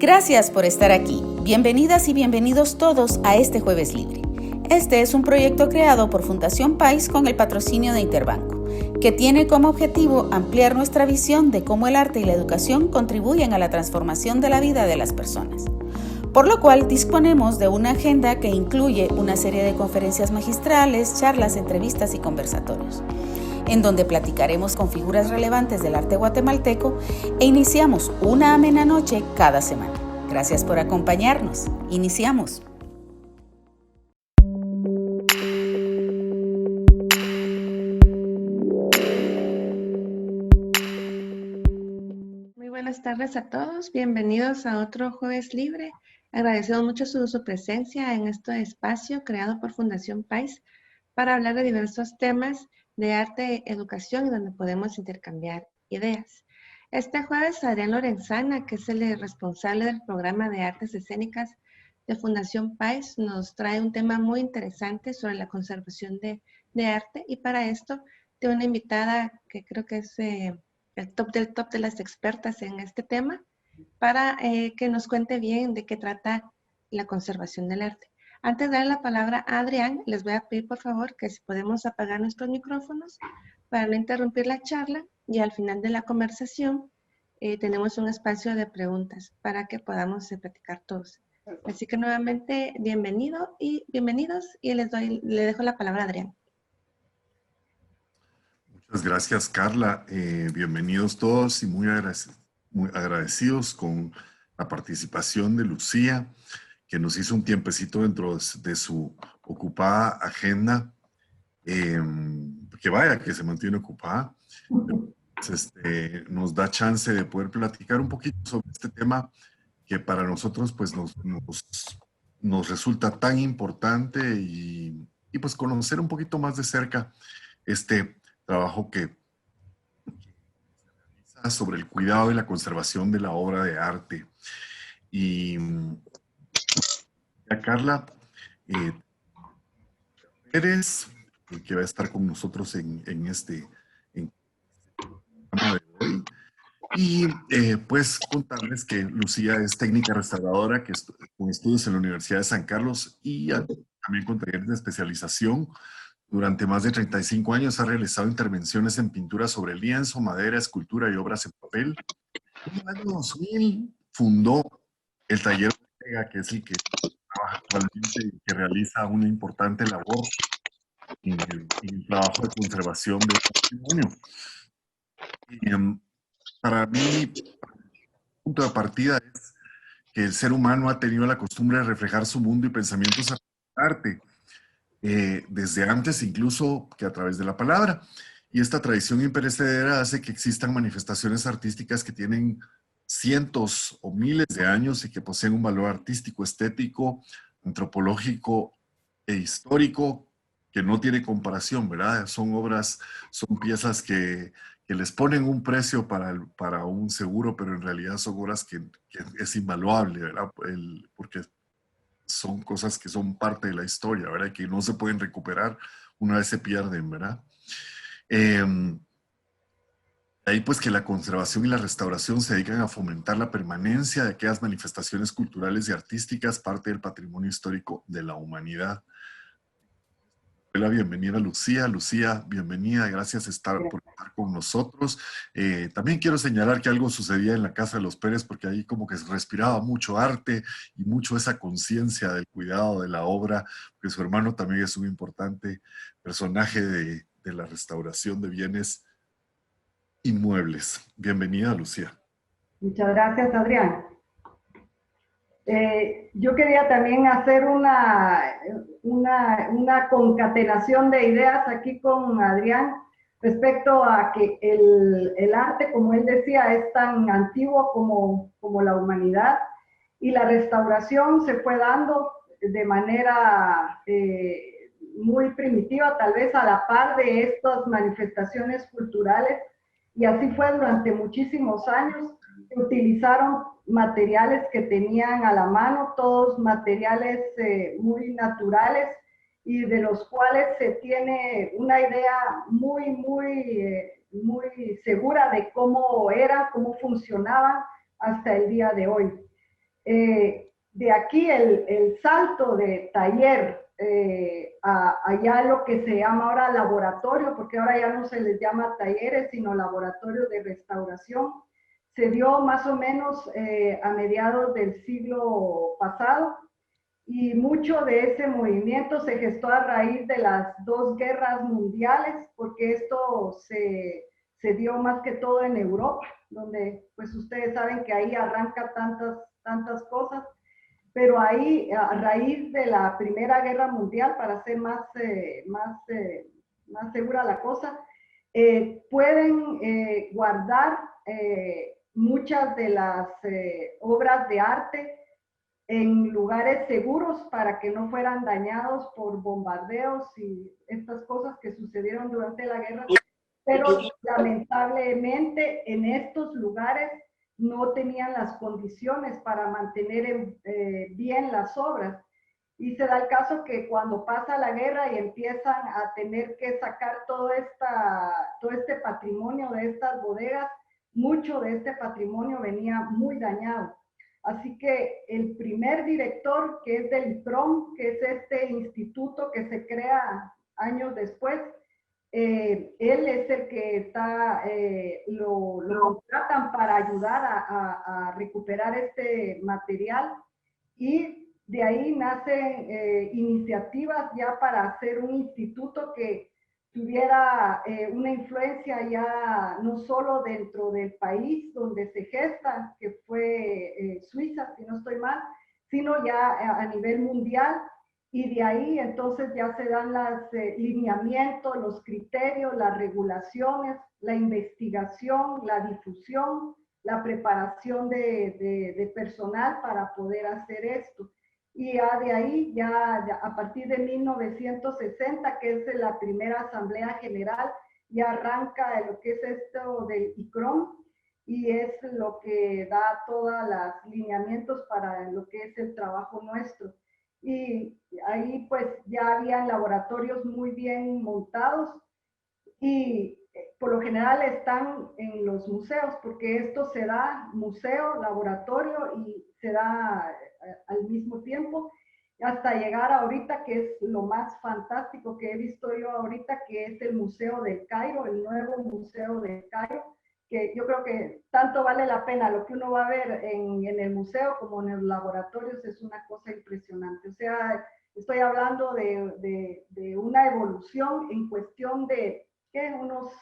Gracias por estar aquí. Bienvenidas y bienvenidos todos a este Jueves Libre. Este es un proyecto creado por Fundación País con el patrocinio de Interbanco, que tiene como objetivo ampliar nuestra visión de cómo el arte y la educación contribuyen a la transformación de la vida de las personas. Por lo cual disponemos de una agenda que incluye una serie de conferencias magistrales, charlas, entrevistas y conversatorios, en donde platicaremos con figuras relevantes del arte guatemalteco e iniciamos una amena noche cada semana. Gracias por acompañarnos. Iniciamos. Muy buenas tardes a todos. Bienvenidos a otro Jueves Libre. Agradecemos mucho su presencia en este espacio creado por Fundación País para hablar de diversos temas de arte, educación y donde podemos intercambiar ideas. Este jueves, Adrián Lorenzana, que es el responsable del programa de artes escénicas de Fundación País, nos trae un tema muy interesante sobre la conservación de arte, y para esto tengo una invitada que creo que es el top del top de las expertas en este tema, para que nos cuente bien de qué trata la conservación del arte. Antes de dar la palabra a Adrián, les voy a pedir por favor que si podemos apagar nuestros micrófonos para no interrumpir la charla, y al final de la conversación tenemos un espacio de preguntas para que podamos platicar todos. Así que nuevamente bienvenidos y le dejo la palabra a Adrián. Muchas gracias, Carla. Bienvenidos todos y muy agradecidos con la participación de Lucía, que nos hizo un tiempecito dentro de su ocupada agenda, que vaya, que se mantiene ocupada. Nos da chance de poder platicar un poquito sobre este tema que para nosotros pues nos resulta tan importante, y pues conocer un poquito más de cerca este trabajo que realiza sobre el cuidado y la conservación de la obra de arte. Y a Carla Pérez, que va a estar con nosotros en este programa de hoy. Y pues contarles que Lucía es técnica restauradora con estudios en la Universidad de San Carlos y también con talleres de especialización. Durante más de 35 años ha realizado intervenciones en pintura sobre lienzo, madera, escultura y obras en papel. En el año 2000 fundó el taller Ortega, que es el que trabaja actualmente y que realiza una importante labor en el trabajo de conservación del patrimonio. Para mí, el punto de partida es que el ser humano ha tenido la costumbre de reflejar su mundo y pensamientos a arte, desde antes incluso que a través de la palabra. Y esta tradición imperecedera hace que existan manifestaciones artísticas que tienen cientos o miles de años y que poseen un valor artístico, estético, antropológico e histórico que no tiene comparación, ¿verdad? Son obras, son piezas que les ponen un precio para un seguro, pero en realidad son obras que es invaluable, ¿verdad? Porque son cosas que son parte de la historia, ¿verdad? Y que no se pueden recuperar una vez se pierden, ¿verdad? Ahí pues que la conservación y la restauración se dedican a fomentar la permanencia de aquellas manifestaciones culturales y artísticas, parte del patrimonio histórico de la humanidad. La bienvenida a Lucía. Lucía, bienvenida, gracias por estar con nosotros. También quiero señalar que algo sucedía en la Casa de los Pérez, porque ahí como que se respiraba mucho arte y mucho esa conciencia del cuidado de la obra, porque su hermano también es un importante personaje de la restauración de bienes inmuebles. Bienvenida, Lucía. Muchas gracias, Adrián. Yo quería también hacer una concatenación de ideas aquí con Adrián respecto a que el arte, como él decía, es tan antiguo como la humanidad, y la restauración se fue dando de manera muy primitiva, tal vez a la par de estas manifestaciones culturales, y así fue durante muchísimos años. Se utilizaron materiales que tenían a la mano, todos materiales muy naturales, y de los cuales se tiene una idea muy segura de cómo era, cómo funcionaban hasta el día de hoy. De aquí el salto de taller allá lo que se llama ahora laboratorio, porque ahora ya no se les llama talleres, sino laboratorio de restauración, se dio más o menos a mediados del siglo pasado, y mucho de ese movimiento se gestó a raíz de las dos guerras mundiales, porque esto se dio más que todo en Europa, donde pues ustedes saben que ahí arranca tantas cosas, pero ahí a raíz de la Primera Guerra Mundial, para ser más segura la cosa, pueden guardar muchas de las obras de arte en lugares seguros para que no fueran dañados por bombardeos y estas cosas que sucedieron durante la guerra, pero lamentablemente en estos lugares no tenían las condiciones para mantener bien las obras. Y se da el caso que cuando pasa la guerra y empiezan a tener que sacar todo este patrimonio de estas bodegas, mucho de este patrimonio venía muy dañado. Así que el primer director, que es del IPROM, que es este instituto que se crea años después, él es el que lo contratan para ayudar a recuperar este material, y de ahí nacen iniciativas ya para hacer un instituto que tuviera una influencia ya no solo dentro del país donde se gesta, que fue Suiza, si no estoy mal, sino ya a nivel mundial. Y de ahí entonces ya se dan los lineamientos, los criterios, las regulaciones, la investigación, la difusión, la preparación de personal para poder hacer esto. Y ya de ahí, ya a partir de 1960, que es la primera Asamblea General, ya arranca lo que es esto del ICROM, y es lo que da todos los lineamientos para lo que es el trabajo nuestro. Y ahí pues ya habían laboratorios muy bien montados, y por lo general están en los museos, porque esto se da museo, laboratorio, y se da al mismo tiempo, hasta llegar ahorita, que es lo más fantástico que he visto yo ahorita, que es el Museo del Cairo, el nuevo Museo del Cairo, que yo creo que tanto vale la pena lo que uno va a ver en el museo como en los laboratorios. Es una cosa impresionante. O sea, estoy hablando de una evolución en cuestión de que unos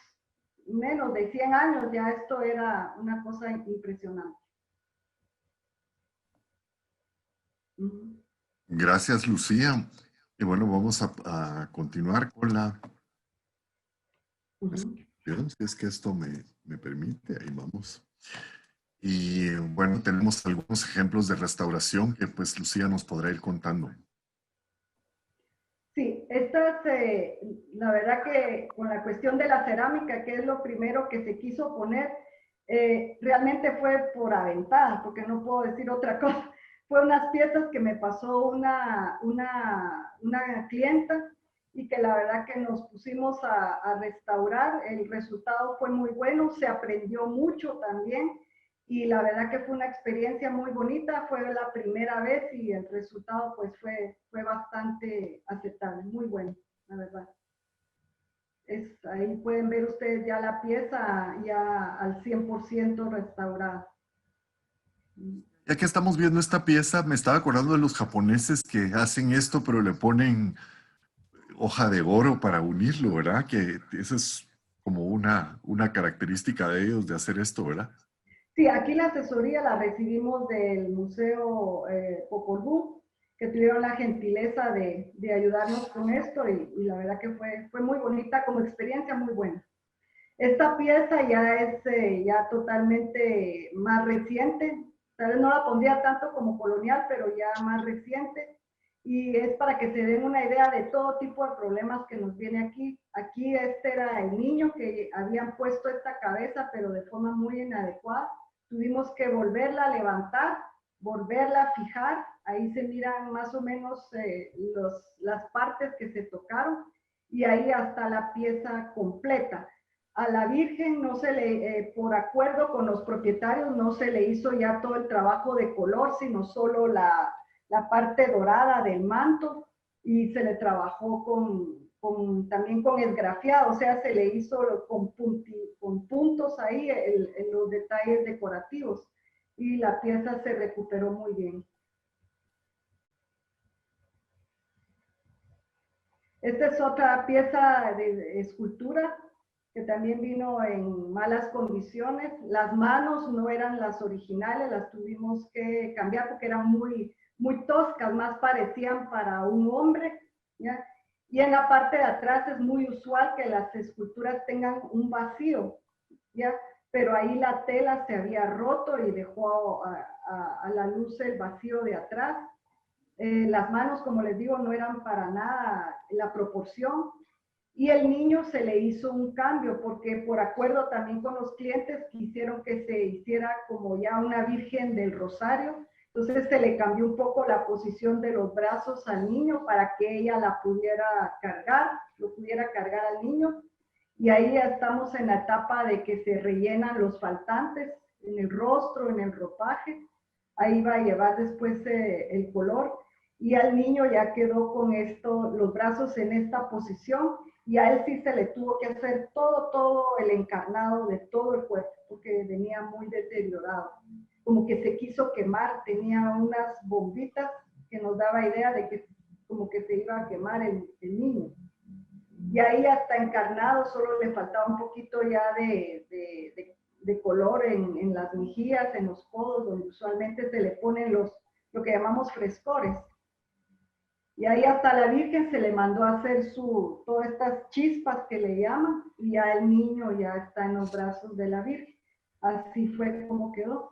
menos de 100 años, ya esto era una cosa impresionante. Gracias, Lucía. Y bueno, vamos a continuar con la presentación, si es que esto me permite. Ahí vamos. Y bueno, tenemos algunos ejemplos de restauración que pues Lucía nos podrá ir contando. Sí, esta es, la verdad que con la cuestión de la cerámica, que es lo primero que se quiso poner, realmente fue por aventada, porque no puedo decir otra cosa. Fue unas piezas que me pasó una clienta, y que la verdad que nos pusimos a restaurar. El resultado fue muy bueno, se aprendió mucho también, y la verdad que fue una experiencia muy bonita. Fue la primera vez y el resultado pues fue bastante aceptable, muy bueno, la verdad. Ahí pueden ver ustedes ya la pieza ya al 100% restaurada. Ya que estamos viendo esta pieza, me estaba acordando de los japoneses que hacen esto, pero le ponen hoja de oro para unirlo, ¿verdad? Que esa es como una característica de ellos de hacer esto, ¿verdad? Sí, aquí la asesoría la recibimos del Museo Popol Vuh, que tuvieron la gentileza de ayudarnos con esto, y la verdad que fue muy bonita, como experiencia muy buena. Esta pieza ya es ya totalmente más reciente, tal vez no la pondría tanto como colonial, pero ya más reciente, y es para que se den una idea de todo tipo de problemas que nos viene aquí. Aquí este era el niño que habían puesto esta cabeza, pero de forma muy inadecuada. Tuvimos que volverla a levantar, volverla a fijar. Ahí se miran más o menos las partes que se tocaron, y ahí hasta la pieza completa. a la Virgen no se le, por acuerdo con los propietarios, no se le hizo ya todo el trabajo de color, sino solo la parte dorada del manto, y se le trabajó también con esgrafiado, o sea, se le hizo con puntos ahí en los detalles decorativos, y la pieza se recuperó muy bien. Esta es otra pieza de escultura que también vino en malas condiciones. Las manos no eran las originales, las tuvimos que cambiar porque eran muy toscas, más parecían para un hombre, ¿ya? Y en la parte de atrás es muy usual que las esculturas tengan un vacío, ¿ya? Pero ahí la tela se había roto y dejó a la luz el vacío de atrás. Las manos, como les digo, no eran para nada la proporción. Y el niño se le hizo un cambio porque por acuerdo también con los clientes quisieron que se hiciera como ya una Virgen del Rosario. Entonces se le cambió un poco la posición de los brazos al niño para que ella la pudiera cargar, lo pudiera cargar al niño. Y ahí ya estamos en la etapa de que se rellenan los faltantes en el rostro, en el ropaje. Ahí va a llevar después el color. Y al niño ya quedó con esto, los brazos en esta posición, y a él sí se le tuvo que hacer todo el encarnado de todo el cuerpo, porque venía muy deteriorado. Como que se quiso quemar, tenía unas bombitas que nos daba idea de que como que se iba a quemar el niño. Y ahí hasta encarnado solo le faltaba un poquito ya de color en las mejillas, en los codos, donde usualmente se le ponen lo que llamamos frescores. Y ahí hasta la Virgen se le mandó a hacer todas estas chispas que le llaman, y ya el niño ya está en los brazos de la Virgen. Así fue como quedó.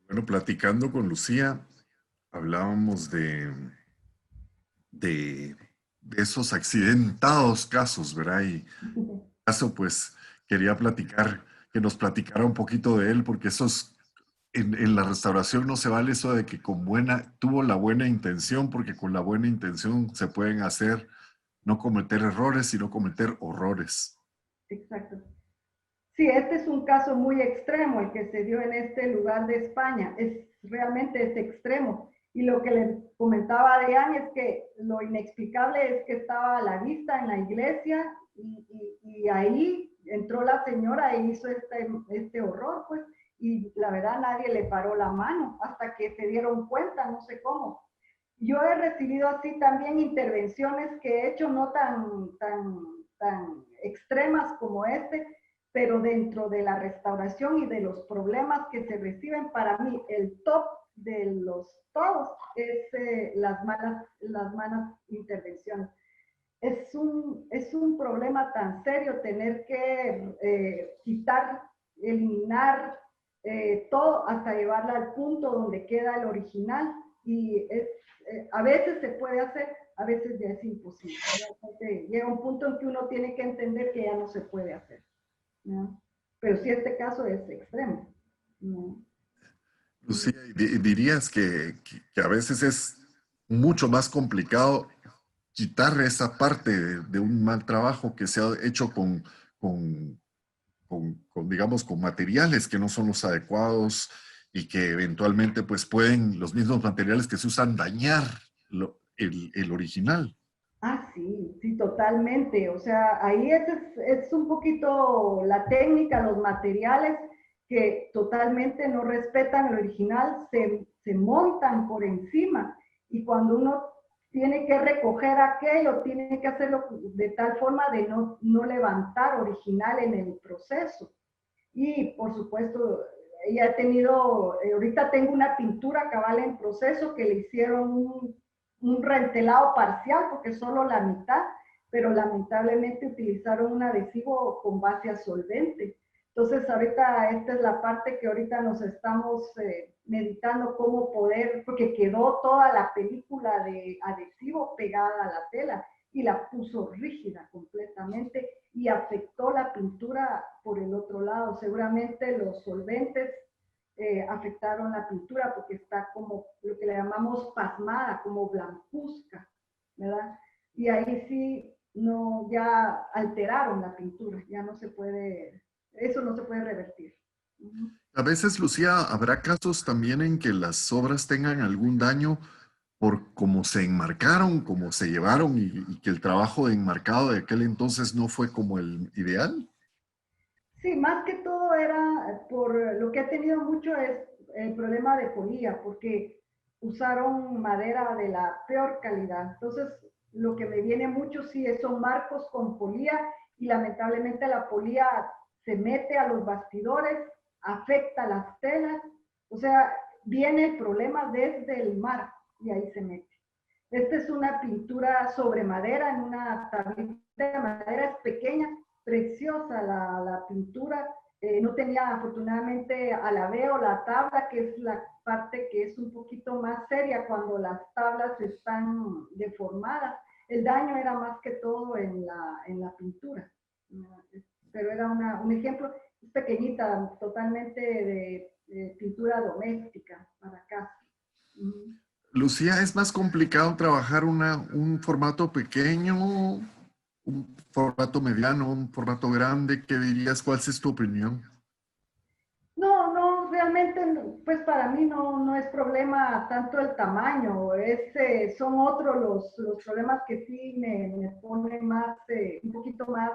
Bueno, platicando con Lucía, hablábamos de esos accidentados casos, ¿verdad? Y caso, pues, quería que nos platicara un poquito de él, porque en la restauración no se vale eso de que tuvo la buena intención, porque con la buena intención se pueden hacer, no cometer errores, sino cometer horrores. Exacto. Sí, este es un caso muy extremo, el que se dio en este lugar de España. Realmente es extremo. Y lo que les comentaba a Adrián es que lo inexplicable es que estaba a la vista en la iglesia, y ahí entró la señora e hizo este horror, pues, y la verdad nadie le paró la mano hasta que se dieron cuenta, no sé cómo. Yo he recibido así también intervenciones que he hecho no tan extremas como pero dentro de la restauración y de los problemas que se reciben, para mí el top de todos es las malas intervenciones. Es un problema tan serio tener que quitar, eliminar todo hasta llevarla al punto donde queda el original, y a veces se puede hacer, a veces ya es imposible. Llega un punto en que uno tiene que entender que ya no se puede hacer, ¿no? Pero sí, este caso es extremo, ¿no? Lucía, dirías que a veces es mucho más complicado quitar esa parte de un mal trabajo que se ha hecho digamos, con materiales que no son los adecuados, y que eventualmente pues pueden los mismos materiales que se usan dañar el original. Ah, sí, totalmente. O sea, ahí es un poquito la técnica, los materiales que totalmente no respetan el original, se montan por encima, y cuando uno tiene que recoger aquello, tiene que hacerlo de tal forma de no levantar original en el proceso. Y por supuesto, ella ha tenido, ahorita tengo una pintura cabal en proceso que le hicieron un rentelado parcial porque solo la mitad, pero lamentablemente utilizaron un adhesivo con base a solvente. Entonces ahorita esta es la parte que ahorita nos estamos meditando cómo poder, porque quedó toda la película de adhesivo pegada a la tela y la puso rígida completamente, y afectó la pintura por el otro lado. Seguramente los solventes afectaron la pintura porque está como lo que le llamamos pasmada, como blancuzca, ¿verdad? Y ahí sí, no, ya alteraron la pintura, ya no se puede, eso no se puede revertir. A veces, Lucía, habrá casos también en que las obras tengan algún daño por cómo se enmarcaron, cómo se llevaron y que el trabajo de enmarcado de aquel entonces no fue como el ideal. Sí, más que todo era por lo que ha tenido mucho es el problema de polía, porque usaron madera de la peor calidad. Entonces, lo que me viene mucho sí son marcos con polía y lamentablemente la polía se mete a los bastidores, afecta las telas, o sea, viene el problema desde el marco y ahí se mete. Esta es una pintura sobre madera, en una tablita de madera, es pequeña, preciosa la pintura. No tenía afortunadamente alabeo, la tabla, que es la parte que es un poquito más seria cuando las tablas están deformadas. El daño era más que todo en la pintura. Pero era un ejemplo, es pequeñita, totalmente de pintura doméstica para casa. Lucía, ¿es más complicado trabajar un formato pequeño, un formato mediano, un formato grande? ¿Qué dirías? ¿Cuál es tu opinión? No, no, realmente, pues para mí no es problema tanto el tamaño, son otros los problemas que sí me ponen más, un poquito más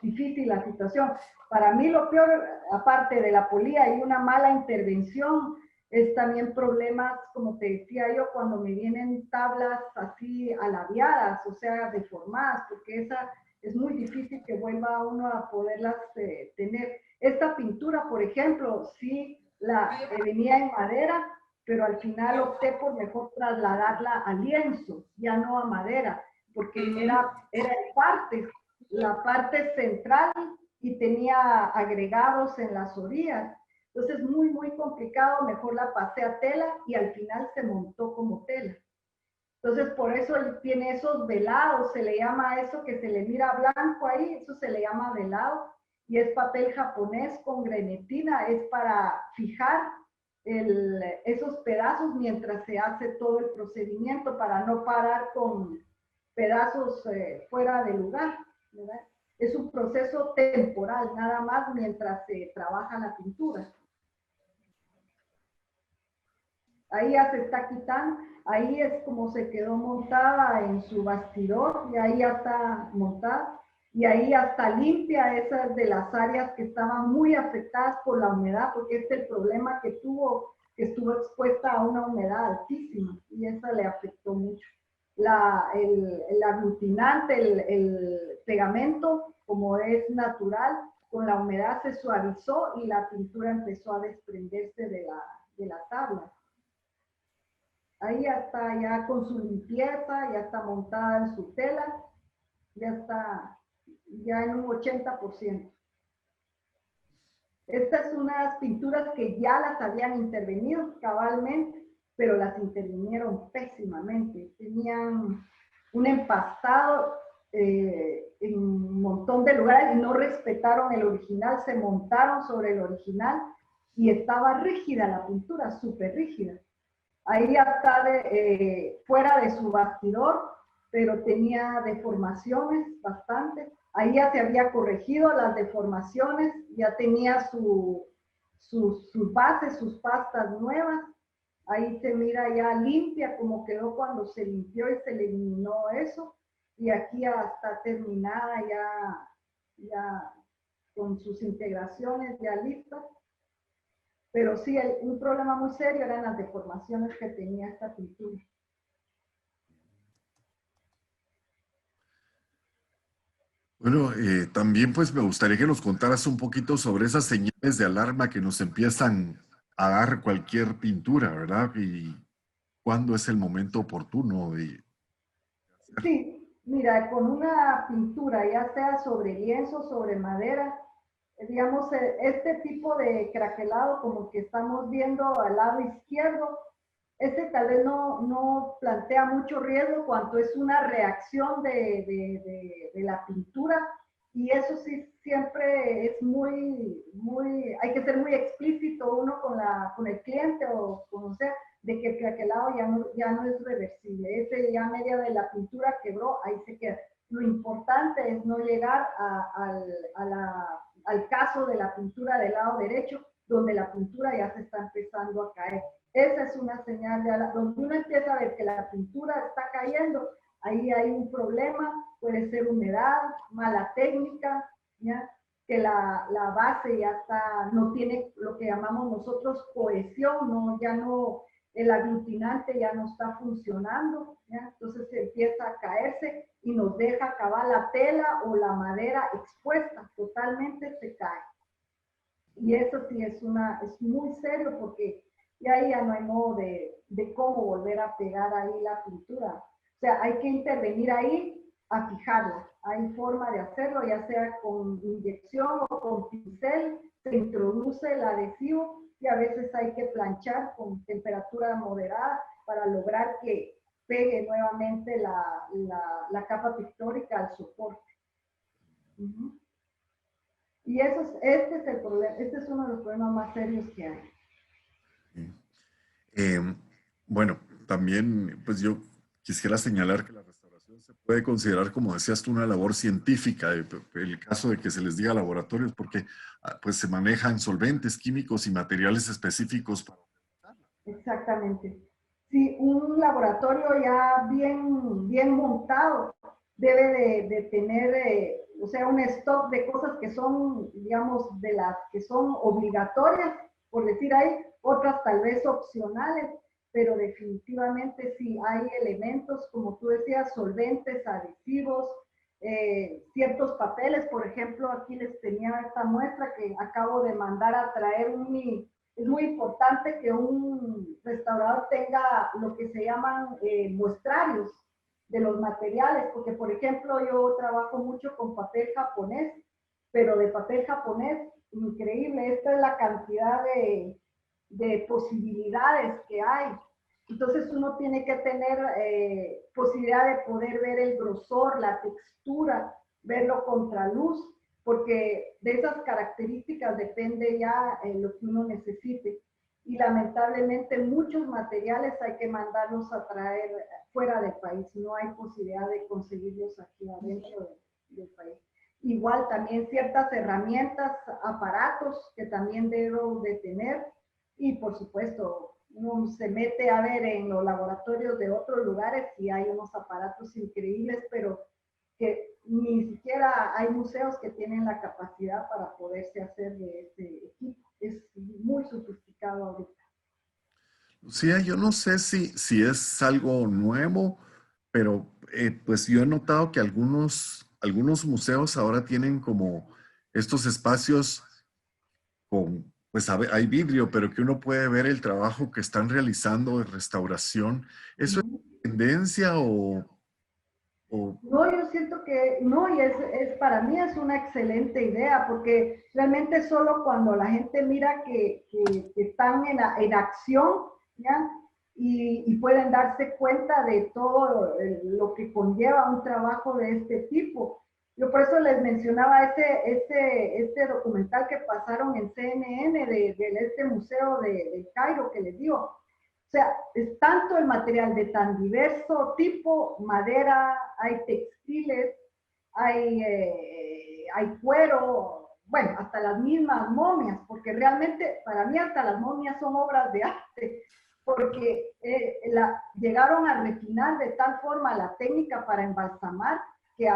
difícil la situación. Para mí lo peor, aparte de la polía y una mala intervención, es también problemas, como te decía yo, cuando me vienen tablas así alaviadas, o sea, deformadas, porque esa es muy difícil que vuelva uno a poderlas tener. Esta pintura, por ejemplo, sí venía en madera, pero al final opté por mejor trasladarla a lienzo, ya no a madera, porque era en partes, la parte central y tenía agregados en las orillas. Entonces, muy complicado, mejor la pasé a tela y al final se montó como tela. Entonces, por eso tiene esos velados, se le llama eso que se le mira blanco ahí, eso se le llama velado, y es papel japonés con grenetina, es para fijar esos pedazos mientras se hace todo el procedimiento, para no parar con pedazos fuera de lugar, ¿verdad? Es un proceso temporal, nada más mientras se trabaja la pintura. Ahí ya se está quitando, ahí es como se quedó montada en su bastidor y ahí ya está montada y ahí ya está limpia esas de las áreas que estaban muy afectadas por la humedad, porque este es el problema que tuvo, que estuvo expuesta a una humedad altísima y esa le afectó mucho. El aglutinante, el pegamento, como es natural, con la humedad se suavizó y la pintura empezó a desprenderse de la tabla. Ahí ya está, ya con su limpieza, ya está montada en su tela, ya está ya en un 80%. Estas son unas pinturas que ya las habían intervenido cabalmente, pero las intervinieron pésimamente. Tenían un empastado en un montón de lugares y no respetaron el original, se montaron sobre el original y estaba rígida la pintura, súper rígida. Ahí ya está fuera de su bastidor, pero tenía deformaciones bastante. Ahí ya se había corregido las deformaciones, ya tenía sus bases, sus pastas nuevas. Ahí se mira ya limpia como quedó cuando se limpió y se eliminó eso. Y aquí ya está terminada, ya con sus integraciones ya listas. Pero sí, un problema muy serio eran las deformaciones que tenía esta pintura. Bueno, también pues me gustaría que nos contaras un poquito sobre esas señales de alarma que nos empiezan a dar cualquier pintura, ¿verdad? Y cuándo es el momento oportuno de... Sí, mira, con una pintura, ya sea sobre lienzo, sobre madera, digamos, este tipo de craquelado como que estamos viendo al lado izquierdo, este tal vez no plantea mucho riesgo cuanto es una reacción de la pintura y eso sí siempre es hay que ser muy explícito uno con el cliente o con sea, de que el craquelado ya no es reversible. Ese ya media de la pintura es no llegar al caso de la pintura del lado derecho, donde la pintura ya se está empezando a caer. Esa es una señal donde uno empieza a ver que la pintura está cayendo, ahí hay un problema, puede ser humedad, mala técnica, ¿ya? Que la base ya está, no tiene lo que llamamos nosotros cohesión, ¿no? Ya no, el aglutinante ya no está funcionando, ¿ya? Entonces empieza a caerse y nos deja acabar la tela o la madera expuesta, totalmente se cae. Y eso sí es muy serio porque ya no hay modo de cómo volver a pegar ahí la pintura. O sea, hay que intervenir ahí a fijarla. Hay forma de hacerlo, ya sea con inyección o con pincel, se introduce el adhesivo y a veces hay que planchar con temperatura moderada para lograr que pegue nuevamente la capa pictórica al soporte. Y este es el problema, este es uno de los problemas más serios que hay. Bueno, también pues yo quisiera señalar que la restauración se puede considerar, como decías tú, una labor científica, el caso de que se les diga laboratorios, porque pues se manejan solventes, químicos y materiales específicos para utilizarla. Exactamente. Sí, un laboratorio ya bien montado debe de tener, o sea, un stock de cosas que son, digamos, de las que son obligatorias, por decir ahí, otras tal vez opcionales, pero definitivamente sí hay elementos, como tú decías, solventes, adhesivos, ciertos papeles. Por ejemplo, aquí les tenía esta muestra que acabo de mandar a traer. Es muy importante que un restaurador tenga lo que se llaman muestrarios de los materiales, porque por ejemplo yo trabajo mucho con papel japonés, pero de papel japonés, increíble, esta es la cantidad de posibilidades que hay. Entonces uno tiene que tener posibilidad de poder ver el grosor, la textura, verlo contra luz, porque de esas características depende ya lo que uno necesite. Y lamentablemente muchos materiales hay que mandarlos a traer fuera del país, no hay posibilidad de conseguirlos aquí adentro del país. Igual también ciertas herramientas, aparatos que también debo de tener, y por supuesto uno se mete a ver en los laboratorios de otros lugares y hay unos aparatos increíbles, pero que ni siquiera hay museos que tienen la capacidad para poderse hacer de este equipo. Es muy sofisticado ahorita. Lucía, yo no sé si es algo nuevo, pero pues yo he notado que algunos museos ahora tienen como estos espacios con, pues hay vidrio, pero que uno puede ver el trabajo que están realizando de restauración. ¿Eso es tendencia o...? No, yo siento que no, y para mí es una excelente idea, porque realmente solo cuando la gente mira que están en acción, ¿ya? Y pueden darse cuenta de todo lo que conlleva un trabajo de este tipo. Yo por eso les mencionaba este documental que pasaron en CNN de este museo del Cairo que les digo. O sea, es tanto el material de tan diverso tipo, madera, hay textiles, hay cuero, bueno, hasta las mismas momias, porque realmente para mí hasta las momias son obras de arte, porque llegaron a refinar de tal forma la técnica para embalsamar que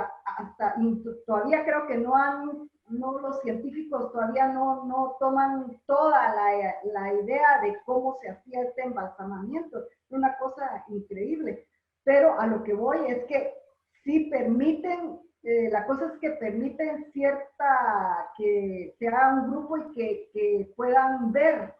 todavía creo que los científicos todavía no toman toda la idea de cómo se hacía este embalsamamiento. Es una cosa increíble. Pero a lo que voy es que sí permiten, la cosa es que permiten que se haga un grupo y que puedan ver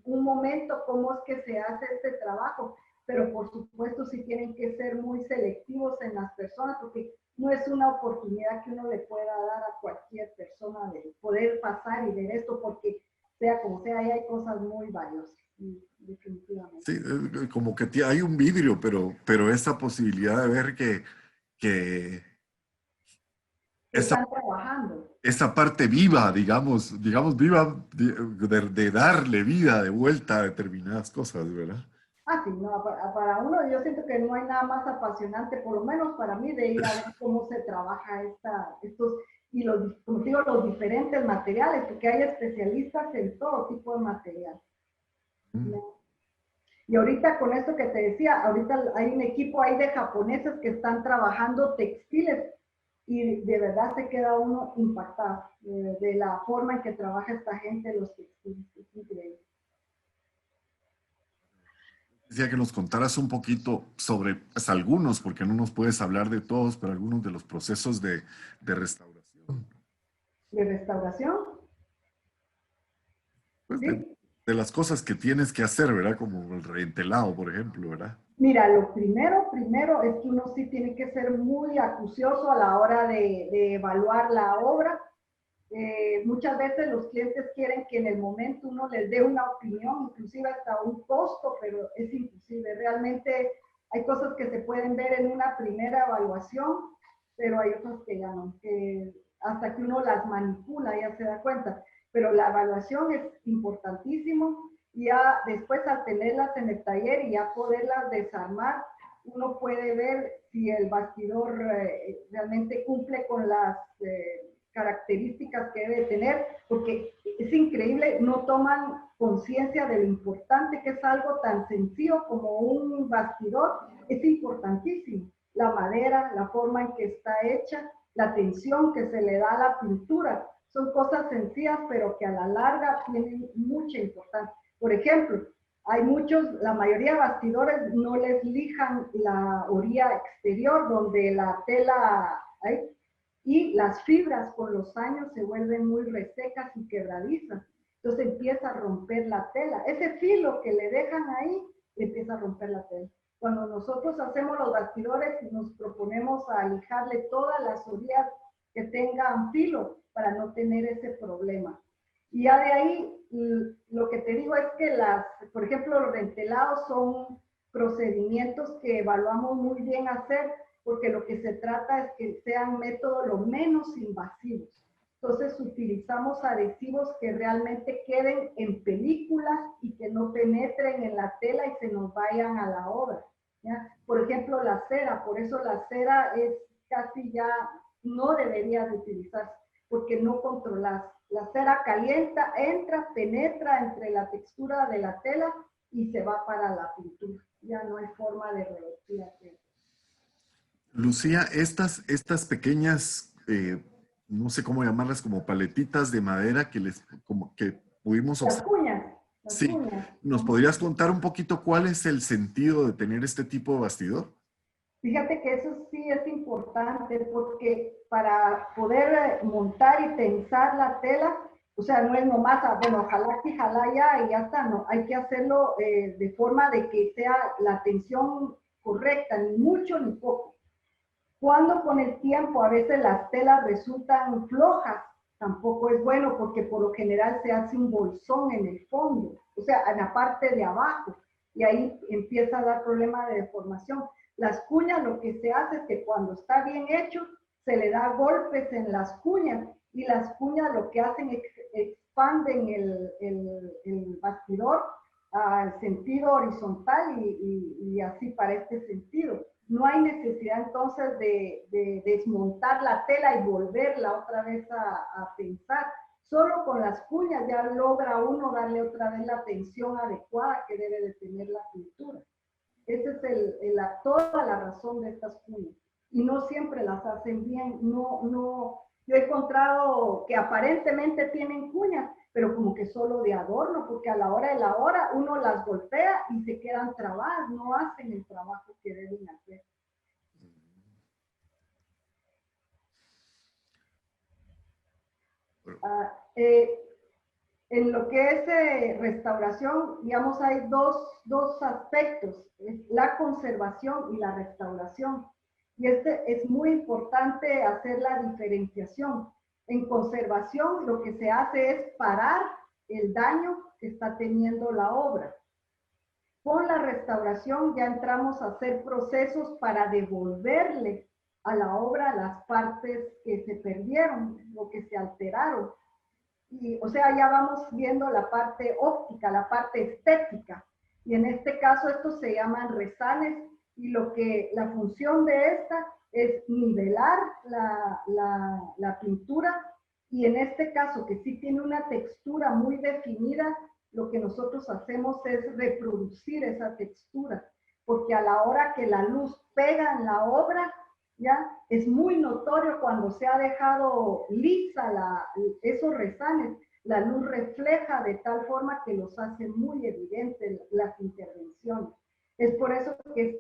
un momento cómo es que se hace este trabajo. Pero por supuesto sí tienen que ser muy selectivos en las personas, porque no es una oportunidad que uno le pueda dar a cualquier persona de poder pasar y ver esto, porque sea como sea, ahí hay cosas muy valiosas, definitivamente. Sí, como que hay un vidrio, pero esa posibilidad de ver que están trabajando. Esa parte viva, digamos viva, de darle vida de vuelta a determinadas cosas, ¿verdad? Ah, sí, no, para uno yo siento que no hay nada más apasionante, por lo menos para mí, de ir a ver cómo se trabaja estos, y los, como digo, los diferentes materiales, porque hay especialistas en todo tipo de material. Y ahorita con esto que te decía, ahorita hay un equipo ahí de japoneses que están trabajando textiles y de verdad se queda uno impactado de la forma en que trabaja esta gente los textiles. Es increíble. Decía que nos contaras un poquito sobre pues, algunos, porque no nos puedes hablar de todos, pero algunos de los procesos de restauración. ¿De restauración? Pues Sí. de las cosas que tienes que hacer, ¿verdad? Como el reentelado, por ejemplo, ¿verdad? Mira, lo primero es que uno sí tiene que ser muy acucioso a la hora de evaluar la obra. Muchas veces los clientes quieren que en el momento uno les dé una opinión, inclusive hasta un costo, pero es imposible. Realmente hay cosas que se pueden ver en una primera evaluación, pero hay otras que ya no, que hasta que uno las manipula ya se da cuenta. Pero la evaluación es importantísimo y ya después al tenerlas en el taller y ya poderlas desarmar, uno puede ver si el bastidor realmente cumple con las características que debe tener, porque es increíble, no toman conciencia de lo importante que es algo tan sencillo como un bastidor, es importantísimo. La madera, la forma en que está hecha, la tensión que se le da a la pintura, son cosas sencillas, pero que a la larga tienen mucha importancia. Por ejemplo, hay muchos, la mayoría de bastidores no les lijan la orilla exterior donde la tela hay, y las fibras con los años se vuelven muy resecas y quebradizas. Entonces empieza a romper la tela. Ese filo que le dejan ahí empieza a romper la tela. Cuando nosotros hacemos los bastidores, nos proponemos a lijarle todas las orillas que tengan filo para no tener ese problema. Y ya de ahí, lo que te digo es que por ejemplo, los rentelados son procedimientos que evaluamos muy bien hacer, porque lo que se trata es que sean métodos lo menos invasivos. Entonces utilizamos adhesivos que realmente queden en película y que no penetren en la tela y se nos vayan a la obra, ¿ya? Por ejemplo, la cera, por eso la cera es casi ya no debería de utilizarse, porque no controlas. La cera calienta, entra, penetra entre la textura de la tela y se va para la pintura. Ya no hay forma de revertir la tela. Lucía, estas pequeñas, no sé cómo llamarlas, como paletitas de madera que pudimos Las observar. cuñas. Las Sí, cuñas. ¿nos podrías contar un poquito cuál es el sentido de tener este tipo de bastidor? Fíjate que eso sí es importante porque para poder montar y tensar la tela, o sea, no es nomás, bueno, ojalá que jala ya y ya está, no, hay que hacerlo de forma de que sea la tensión correcta, ni mucho ni poco. Cuando con el tiempo a veces las telas resultan flojas, tampoco es bueno porque por lo general se hace un bolsón en el fondo, o sea, en la parte de abajo, y ahí empieza a dar problema de deformación. Las cuñas, lo que se hace es que cuando está bien hecho, se le da golpes en las cuñas, y las cuñas lo que hacen es expanden el bastidor al sentido horizontal y así para este sentido. No hay necesidad entonces de desmontar la tela y volverla otra vez a tensar. Solo con las cuñas ya logra uno darle otra vez la tensión adecuada que debe de tener la pintura. Esa es toda la razón de estas cuñas. Y no siempre las hacen bien. Yo he encontrado que aparentemente tienen cuñas, pero como que solo de adorno, porque a la hora de la hora uno las golpea y se quedan trabadas, no hacen el trabajo que deben hacer. En lo que es restauración, digamos, hay dos aspectos, la conservación y la restauración. Y es muy importante hacer la diferenciación. En conservación, lo que se hace es parar el daño que está teniendo la obra. Con la restauración ya entramos a hacer procesos para devolverle a la obra las partes que se perdieron, lo que se alteraron. Y, o sea, ya vamos viendo la parte óptica, la parte estética. Y en este caso estos se llaman resales y la función de esta es nivelar la pintura, y en este caso que sí tiene una textura muy definida, lo que nosotros hacemos es reproducir esa textura, porque a la hora que la luz pega en la obra, ya es muy notorio cuando se ha dejado lisa esos resales, la luz refleja de tal forma que los hace muy evidentes las intervenciones. Es por eso que es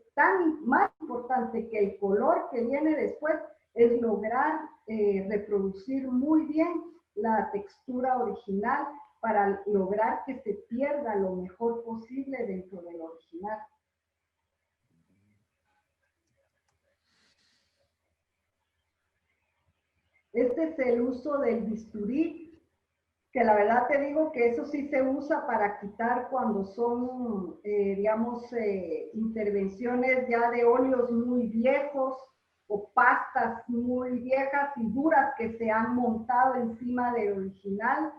más importante que el color que viene después es lograr reproducir muy bien la textura original para lograr que se pierda lo mejor posible dentro del original. Este es el uso del bisturí, que la verdad te digo que eso sí se usa para quitar cuando son, digamos, intervenciones ya de óleos muy viejos o pastas muy viejas y duras que se han montado encima del original.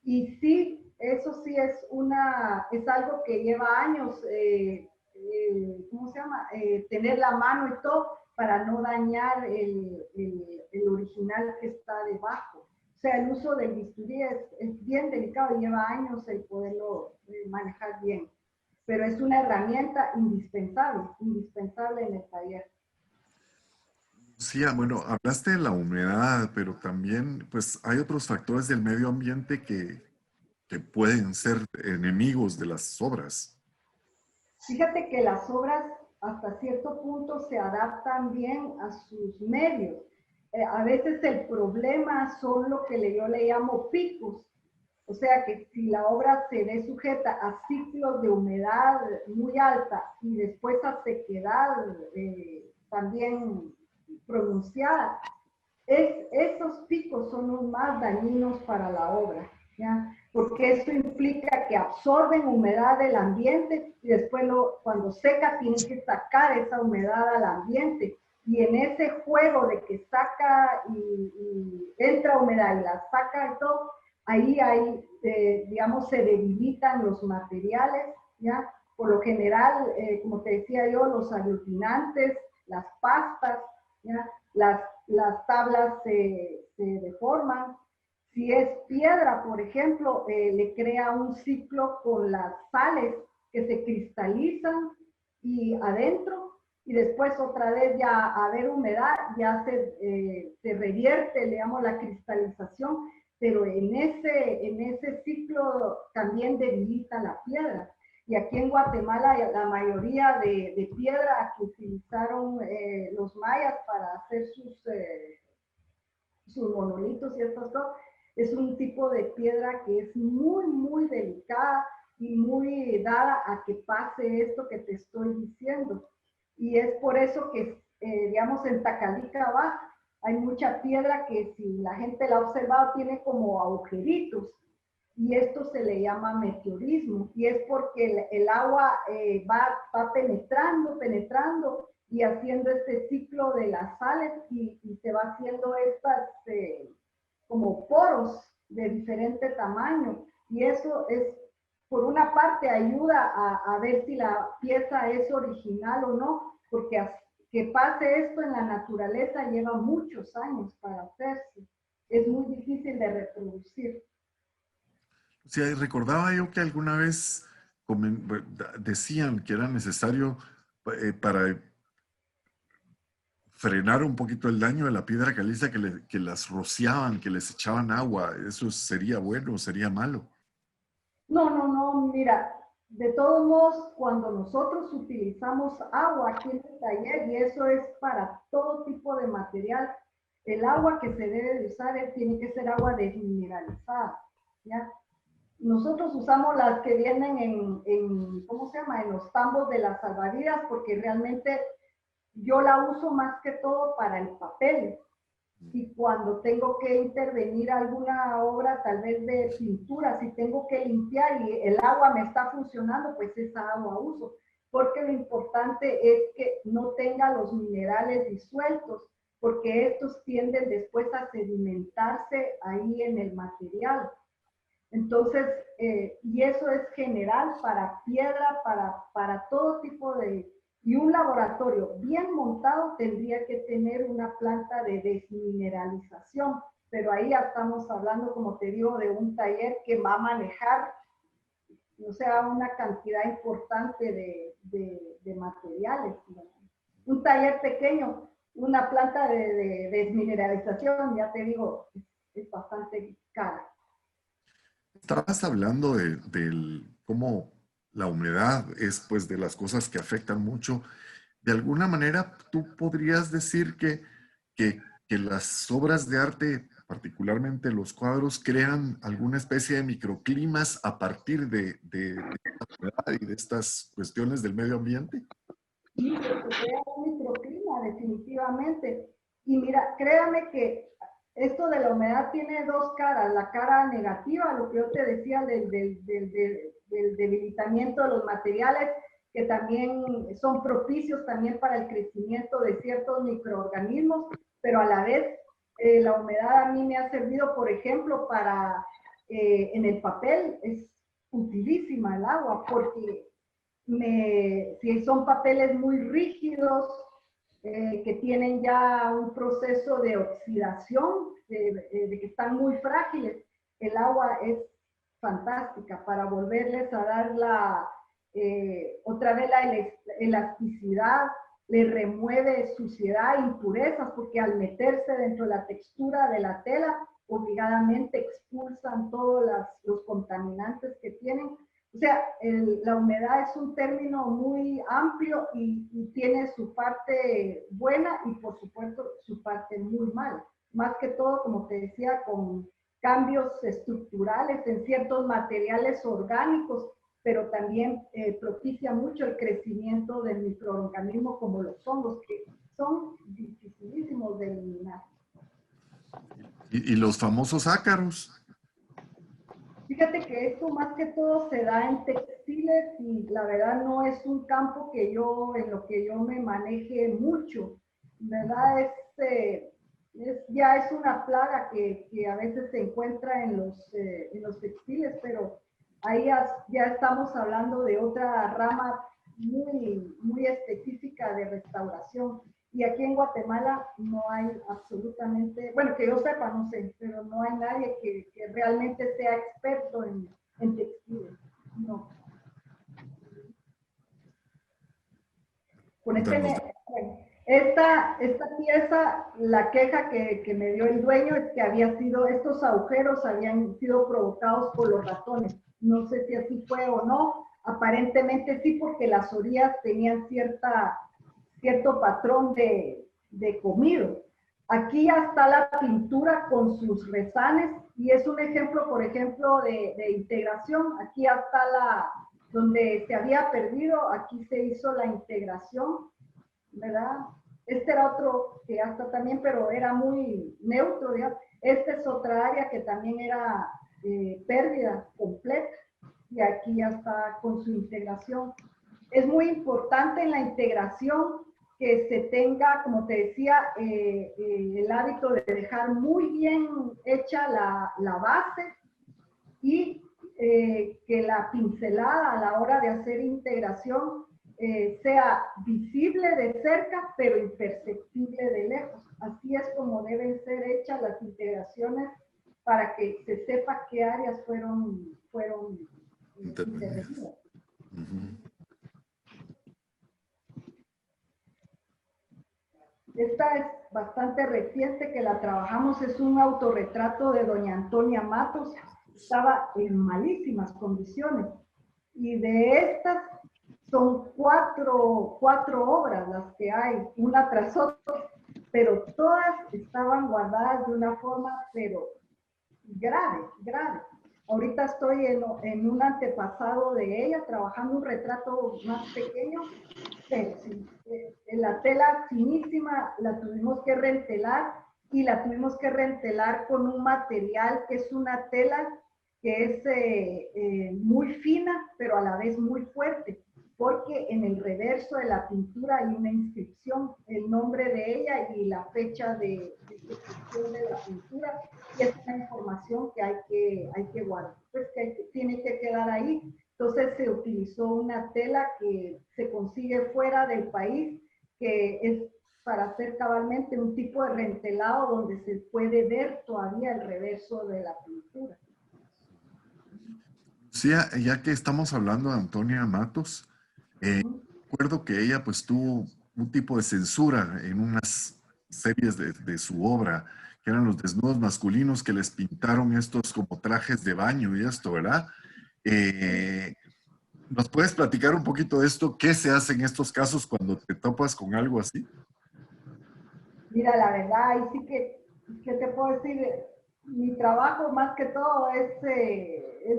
Y sí, eso sí es algo que lleva años, ¿cómo se llama? Tener la mano y todo para no dañar el original que está debajo. O sea, el uso del bisturí es bien delicado y lleva años el poderlo manejar bien. Pero es una herramienta indispensable en el taller. Sí, bueno, hablaste de la humedad, pero también pues hay otros factores del medio ambiente que pueden ser enemigos de las obras. Fíjate que las obras hasta cierto punto se adaptan bien a sus medios. A veces el problema son lo que yo le llamo picos. O sea que si la obra se ve sujeta a ciclos de humedad muy alta y después a sequedad también pronunciada, esos picos son los más dañinos para la obra, ¿ya? Porque eso implica que absorben humedad del ambiente y después cuando seca tienen que sacar esa humedad al ambiente. Y en ese juego de que saca y entra humedad y la saca y todo, ahí digamos, se debilitan los materiales, ¿ya? Por lo general, como te decía yo, los aglutinantes, las pastas, ¿ya? Las tablas se deforman. Si es piedra, por ejemplo, le crea un ciclo con las sales que se cristalizan y adentro, y después otra vez ya a haber humedad, ya se revierte, digamos, la cristalización, pero en ese ciclo también debilita la piedra. Y aquí en Guatemala la mayoría de piedra que utilizaron los mayas para hacer sus monolitos y estas cosas, es un tipo de piedra que es muy, muy delicada y muy dada a que pase esto que te estoy diciendo. Y es por eso que, digamos, en Tacalica Baja hay mucha piedra que si la gente la ha observado tiene como agujeritos. Y esto se le llama meteorismo, y es porque el agua va penetrando y haciendo este ciclo de las sales y se va haciendo estas como poros de diferente tamaño. Y eso es, por una parte, ayuda a ver si la pieza es original o no, porque que pase esto en la naturaleza lleva muchos años para hacerse. Es muy difícil de reproducir. Sí, recordaba yo que alguna vez decían que era necesario para frenar un poquito el daño de la piedra caliza que las rociaban, que les echaban agua. ¿Eso sería bueno o sería malo? No, mira, de todos modos, cuando nosotros utilizamos agua aquí en el taller, y eso es para todo tipo de material, el agua que se debe de usar tiene que ser agua desmineralizada, ¿ya? Nosotros usamos las que vienen ¿cómo se llama? En los tambos de las salvavidas, porque realmente yo la uso más que todo para el papel. Y cuando tengo que intervenir alguna obra, tal vez de pintura, si tengo que limpiar y el agua me está funcionando, pues esa agua uso. Porque lo importante es que no tenga los minerales disueltos, porque estos tienden después a sedimentarse ahí en el material. Entonces, y eso es general para piedra, para todo tipo de... Y un laboratorio bien montado tendría que tener una planta de desmineralización, pero ahí ya estamos hablando, como te digo, de un taller que va a manejar, o sea, una cantidad importante de materiales. Un taller pequeño, una planta de desmineralización, ya te digo, es bastante cara. Estabas hablando de cómo la humedad es pues de las cosas que afectan mucho. De alguna manera, tú podrías decir que las obras de arte, particularmente los cuadros, crean alguna especie de microclimas a partir de la humedad y de estas cuestiones del medio ambiente. Sí, se crea un microclima, definitivamente. Y mira, créame que esto de la humedad tiene dos caras. La cara negativa, lo que yo te decía del debilitamiento de los materiales, que también son propicios también para el crecimiento de ciertos microorganismos, pero a la vez la humedad a mí me ha servido, por ejemplo, para, en el papel, es utilísima el agua, porque si son papeles muy rígidos, que tienen ya un proceso de oxidación, de que están muy frágiles, el agua es fantástica para volverles a dar otra vez la elasticidad, le remueve suciedad, impurezas, porque al meterse dentro de la textura de la tela, obligadamente expulsan todos los contaminantes que tienen. O sea, la humedad es un término muy amplio y tiene su parte buena y por supuesto su parte muy mala. Más que todo, como te decía, con cambios estructurales en ciertos materiales orgánicos, pero también propicia mucho el crecimiento del microorganismo como los hongos, que son dificilísimos de eliminar. Y los famosos ácaros. Fíjate que esto más que todo se da en textiles y la verdad no es un campo en lo que yo me maneje mucho. ¿Verdad? Ya es una plaga que a veces se encuentra en los textiles, pero ahí ya estamos hablando de otra rama muy, muy específica de restauración. Y aquí en Guatemala no hay absolutamente, bueno, que yo sepa, no sé, pero no hay nadie que realmente sea experto en textiles. No. Con esta pieza, la queja que me dio el dueño es que estos agujeros habían sido provocados por los ratones. No sé si así fue o no. Aparentemente sí, porque las orillas tenían cierto patrón de comido. Aquí ya está la pintura con sus rezanes y es un ejemplo, por ejemplo, de integración. Aquí ya está donde se había perdido, aquí se hizo la integración, ¿verdad? Este era otro que ya está también, pero era muy neutro, digamos. Esta es otra área que también era pérdida completa y aquí ya está con su integración. Es muy importante en la integración que se tenga, como te decía, el hábito de dejar muy bien hecha la base y que la pincelada a la hora de hacer integración sea visible de cerca, pero imperceptible de lejos. Así es como deben ser hechas las integraciones para que se sepa qué áreas fueron intervenidas. Esta es bastante reciente, que la trabajamos, es un autorretrato de doña Antonia Matos, estaba en malísimas condiciones, y de estas son cuatro obras las que hay, una tras otra, pero todas estaban guardadas de una forma, pero grave. Ahorita estoy en un antepasado de ella, trabajando un retrato más pequeño, pero sí, la tela finísima la tuvimos que rentelar y la tuvimos que rentelar con un material que es una tela que es muy fina, pero a la vez muy fuerte, porque en el reverso de la pintura hay una inscripción, el nombre de ella y la fecha de ejecución de la pintura, y es una información que hay que guardar, pues tiene que quedar ahí. Entonces se utilizó una tela que se consigue fuera del país, que es para hacer cabalmente un tipo de rentelado donde se puede ver todavía el reverso de la pintura. Sí, ya que estamos hablando de Antonia Matos, recuerdo que ella pues tuvo un tipo de censura en unas series de su obra, que eran los desnudos masculinos que les pintaron estos como trajes de baño y esto, ¿verdad? ¿Nos puedes platicar un poquito de esto? ¿Qué se hace en estos casos cuando te topas con algo así? Mira, la verdad, ahí sí que, ¿qué te puedo decir? Mi trabajo más que todo es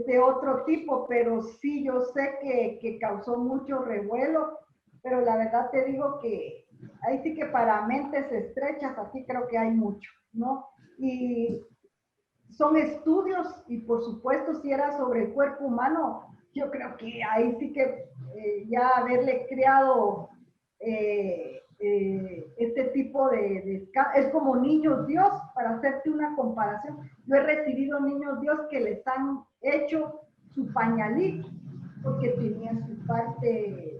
de otro tipo, pero sí yo sé que causó mucho revuelo, pero la verdad te digo que ahí sí que para mentes estrechas, aquí creo que hay mucho, ¿no? Y son estudios y por supuesto si era sobre el cuerpo humano, yo creo que ahí sí que ya haberle creado este tipo es como niños Dios, para hacerte una comparación. Yo he recibido niños Dios que les han hecho su pañalito porque tenían su parte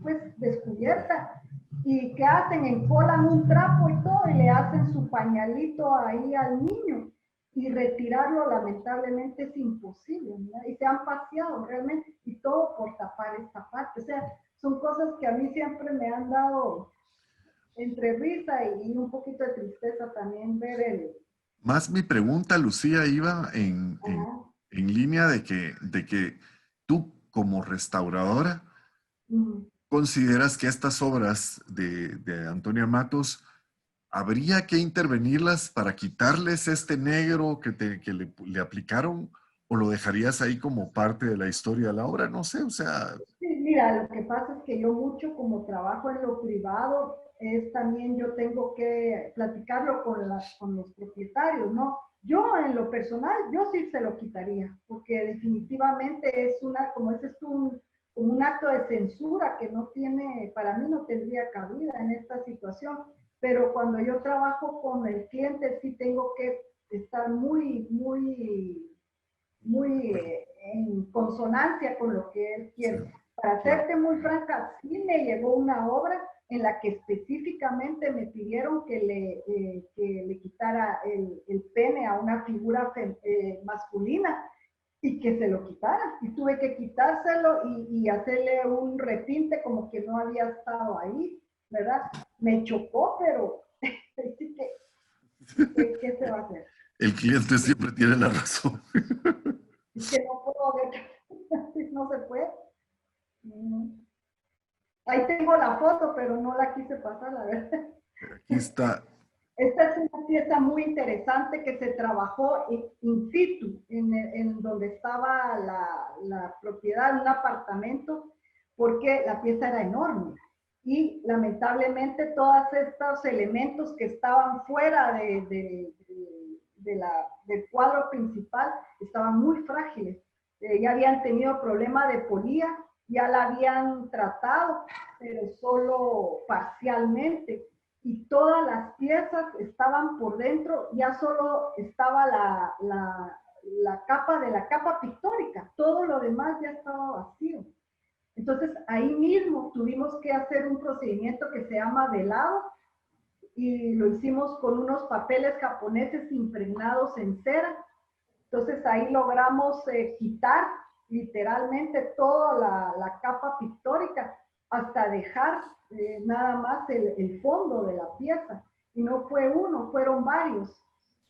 pues descubierta. ¿Y qué hacen? Encolan un trapo y todo y le hacen su pañalito ahí al niño. Y retirarlo lamentablemente es imposible, ¿no? Y se han paseado realmente, y todo por tapar esta parte. O sea, son cosas que a mí siempre me han dado entre risa y un poquito de tristeza también ver el... Más mi pregunta, Lucía, iba en línea de que tú como restauradora, ¿consideras que estas obras de Antonia Matos habría que intervenirlas para quitarles este negro que le aplicaron, o lo dejarías ahí como parte de la historia de la obra? No sé, o sea... Sí, mira, lo que pasa es que yo mucho como trabajo en lo privado, es también yo tengo que platicarlo con los propietarios, ¿no? Yo en lo personal, yo sí se lo quitaría, porque definitivamente es una, como dices tú, un acto de censura que no tiene, para mí no tendría cabida en esta situación, pero cuando yo trabajo con el cliente sí tengo que estar muy en consonancia con lo que él quiere. Sí, Para claro. serte muy franca, sí me llegó una obra en la que específicamente me pidieron que le quitara el pene a una figura masculina y que se lo quitara. Y tuve que quitárselo y hacerle un retinte como que no había estado ahí, ¿verdad? Me chocó, pero sí ¿qué se va a hacer? El cliente siempre tiene la razón. Es que no puedo ver, no se puede. Ahí tengo la foto, pero no la quise pasar, la verdad. Aquí está. Esta es una pieza muy interesante que se trabajó in situ, en donde estaba la propiedad, un apartamento, porque la pieza era enorme. Y lamentablemente todos estos elementos que estaban fuera del cuadro principal estaban muy frágiles. Ya habían tenido problema de polía, ya la habían tratado, pero solo parcialmente. Y todas las piezas estaban por dentro, ya solo estaba la capa de la capa pictórica, todo lo demás ya estaba vacío. Entonces ahí mismo tuvimos que hacer un procedimiento que se llama velado, y lo hicimos con unos papeles japoneses impregnados en cera. Entonces ahí logramos quitar literalmente toda la capa pictórica hasta dejar nada más el fondo de la pieza. Y no fue uno, fueron varios.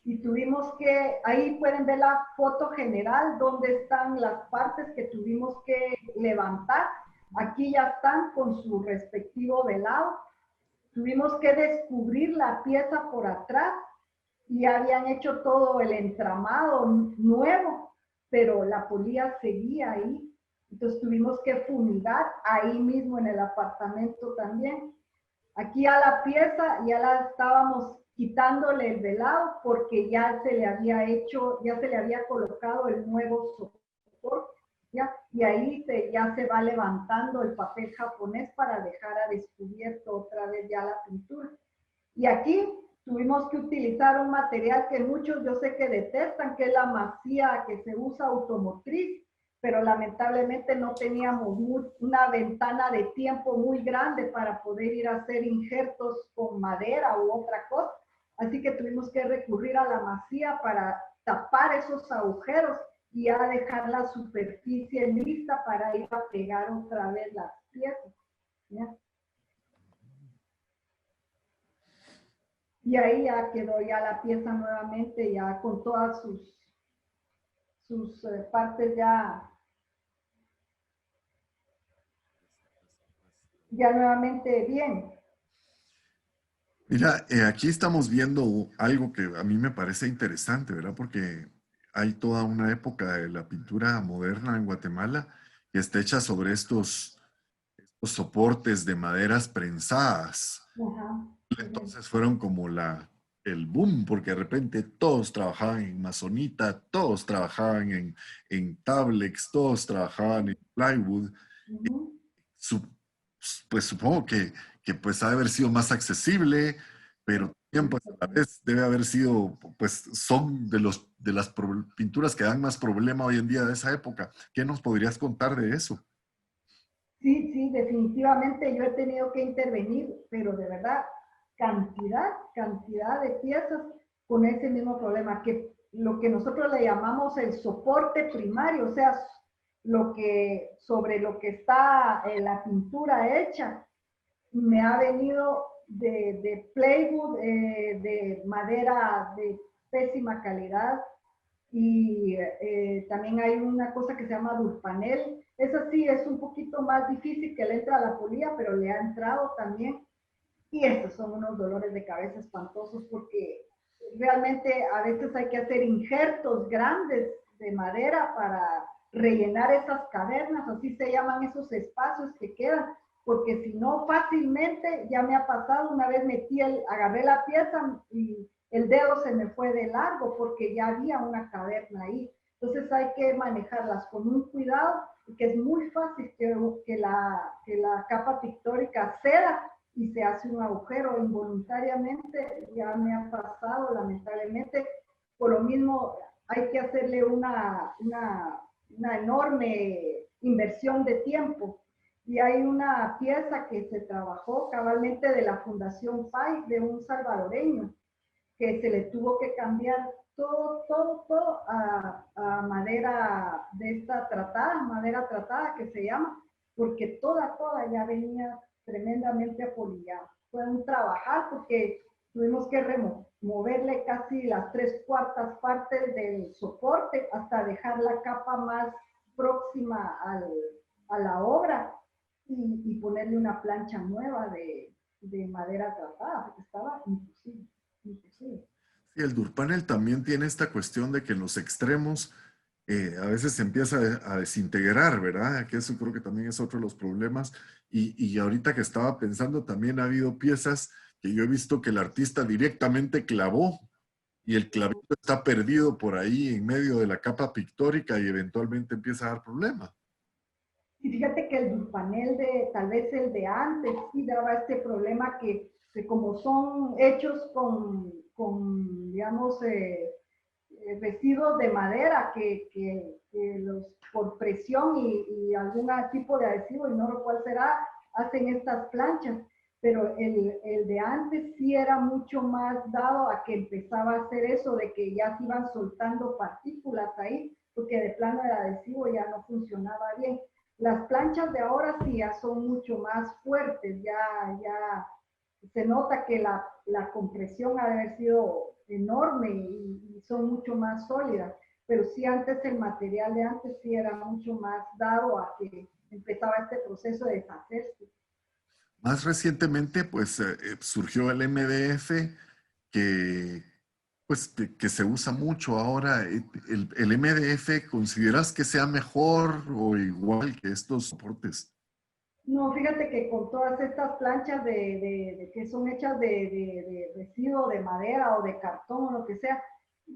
Y tuvimos que, ahí pueden ver la foto general donde están las partes que tuvimos que levantar. Aquí ya están con su respectivo velado. Tuvimos que descubrir la pieza por atrás y habían hecho todo el entramado nuevo, pero la polía seguía ahí. Entonces tuvimos que fumigar ahí mismo en el apartamento también. Aquí a la pieza ya la estábamos quitándole el velado porque ya se le había hecho, ya se le había colocado el nuevo soporte. ¿ya? Y ahí ya se va levantando el papel japonés para dejar a descubierto otra vez ya la pintura. Y aquí tuvimos que utilizar un material que muchos yo sé que detestan, que es la masía que se usa automotriz, pero lamentablemente no teníamos una ventana de tiempo muy grande para poder ir a hacer injertos con madera u otra cosa. Así que tuvimos que recurrir a la masía para tapar esos agujeros y ya dejar la superficie lista para ir a pegar otra vez las piezas, ¿ya? Y ahí ya quedó ya la pieza nuevamente, ya con todas sus partes ya nuevamente bien. Mira, aquí estamos viendo algo que a mí me parece interesante, ¿verdad? Porque hay toda una época de la pintura moderna en Guatemala que está hecha sobre estos soportes de maderas prensadas. Ajá. Entonces fueron como el boom, porque de repente todos trabajaban en masonita, todos trabajaban en tablex, todos trabajaban en plywood. Uh-huh. Su- pues supongo que pues ha de haber sido más accesible, pero también pues a la vez debe haber sido, pues son de las pinturas que dan más problema hoy en día de esa época. ¿Qué nos podrías contar de eso? Sí, sí, definitivamente yo he tenido que intervenir, pero de verdad, cantidad de piezas con ese mismo problema, que lo que nosotros le llamamos el soporte primario, o sea, sobre lo que está la pintura hecha, me ha venido de plywood, de madera de pésima calidad, y también hay una cosa que se llama Durpanel. Esa sí es un poquito más difícil que le entra a la polilla, pero le ha entrado también. Y estos son unos dolores de cabeza espantosos porque realmente a veces hay que hacer injertos grandes de madera para rellenar esas cavernas, así se llaman esos espacios que quedan, porque si no fácilmente, ya me ha pasado, una vez agarré la pieza y el dedo se me fue de largo porque ya había una caverna ahí. Entonces hay que manejarlas con un cuidado, que es muy fácil que la capa pictórica ceda y se hace un agujero involuntariamente. Ya me ha pasado lamentablemente. Por lo mismo hay que hacerle una enorme inversión de tiempo. Y hay una pieza que se trabajó cabalmente de la Fundación PAI, de un salvadoreño, que se le tuvo que cambiar todo a madera de esta madera tratada que se llama, porque toda ya venía tremendamente apolillada. Fue un trabajar porque tuvimos que removerle casi las 3/4 partes del soporte hasta dejar la capa más próxima a la obra y ponerle una plancha nueva de madera tratada, porque estaba imposible. Sí, el Durpanel también tiene esta cuestión de que en los extremos a veces se empieza a desintegrar, ¿verdad? Que eso creo que también es otro de los problemas. Y ahorita que estaba pensando, también ha habido piezas que yo he visto que el artista directamente clavó y el clavito está perdido por ahí en medio de la capa pictórica y eventualmente empieza a dar problema. Y fíjate que el Durpanel tal vez el de antes, sí daba este problema que como son hechos con digamos, residuos de madera por presión y algún tipo de adhesivo, y no lo cual será, hacen estas planchas. Pero el de antes sí era mucho más dado a que empezaba a hacer eso, de que ya se iban soltando partículas ahí, porque de plano el adhesivo ya no funcionaba bien. Las planchas de ahora sí ya son mucho más fuertes, ya se nota que la compresión ha de haber sido enorme y son mucho más sólidas, pero sí antes el material de antes sí era mucho más dado a que empezaba este proceso de deshacerse. Más recientemente, pues surgió el MDF que, pues, que se usa mucho ahora. El MDF, ¿consideras que sea mejor o igual que estos soportes? No, fíjate que con todas estas planchas que son hechas de residuo de madera o de cartón o lo que sea,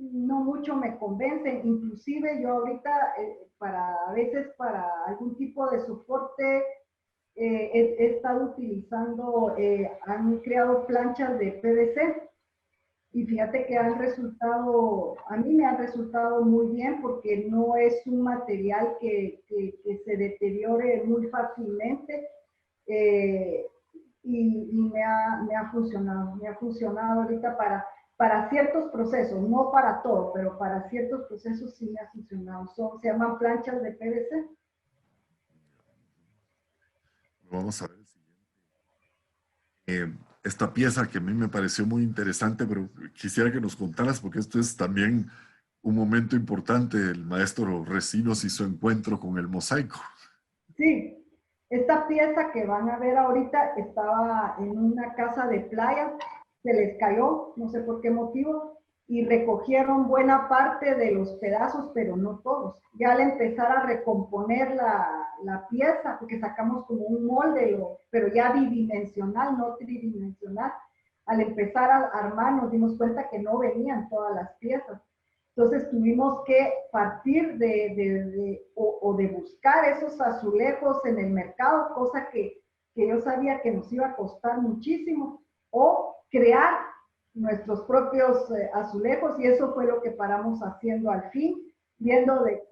no mucho me convencen. Inclusive yo ahorita, a veces para algún tipo de soporte, he estado utilizando, han creado planchas de PVC y fíjate que a mí me han resultado muy bien porque no es un material que se deteriore muy fácilmente. eh, y me ha funcionado ahorita para ciertos procesos, no para todo, pero para ciertos procesos sí me ha funcionado. Se llaman planchas de PVC. Vamos a ver el siguiente. Esta pieza que a mí me pareció muy interesante, pero quisiera que nos contaras porque esto es también un momento importante. El maestro Recinos y su encuentro con el mosaico. Sí, esta pieza que van a ver ahorita estaba en una casa de playa, se les cayó, no sé por qué motivo, y recogieron buena parte de los pedazos, pero no todos. Ya al empezar a recomponer la pieza, porque sacamos como un molde, pero ya bidimensional, no tridimensional, al empezar a armar nos dimos cuenta que no venían todas las piezas. Entonces tuvimos que partir de buscar esos azulejos en el mercado, cosa que yo sabía que nos iba a costar muchísimo, o crear nuestros propios azulejos, y eso fue lo que paramos haciendo al fin, viendo de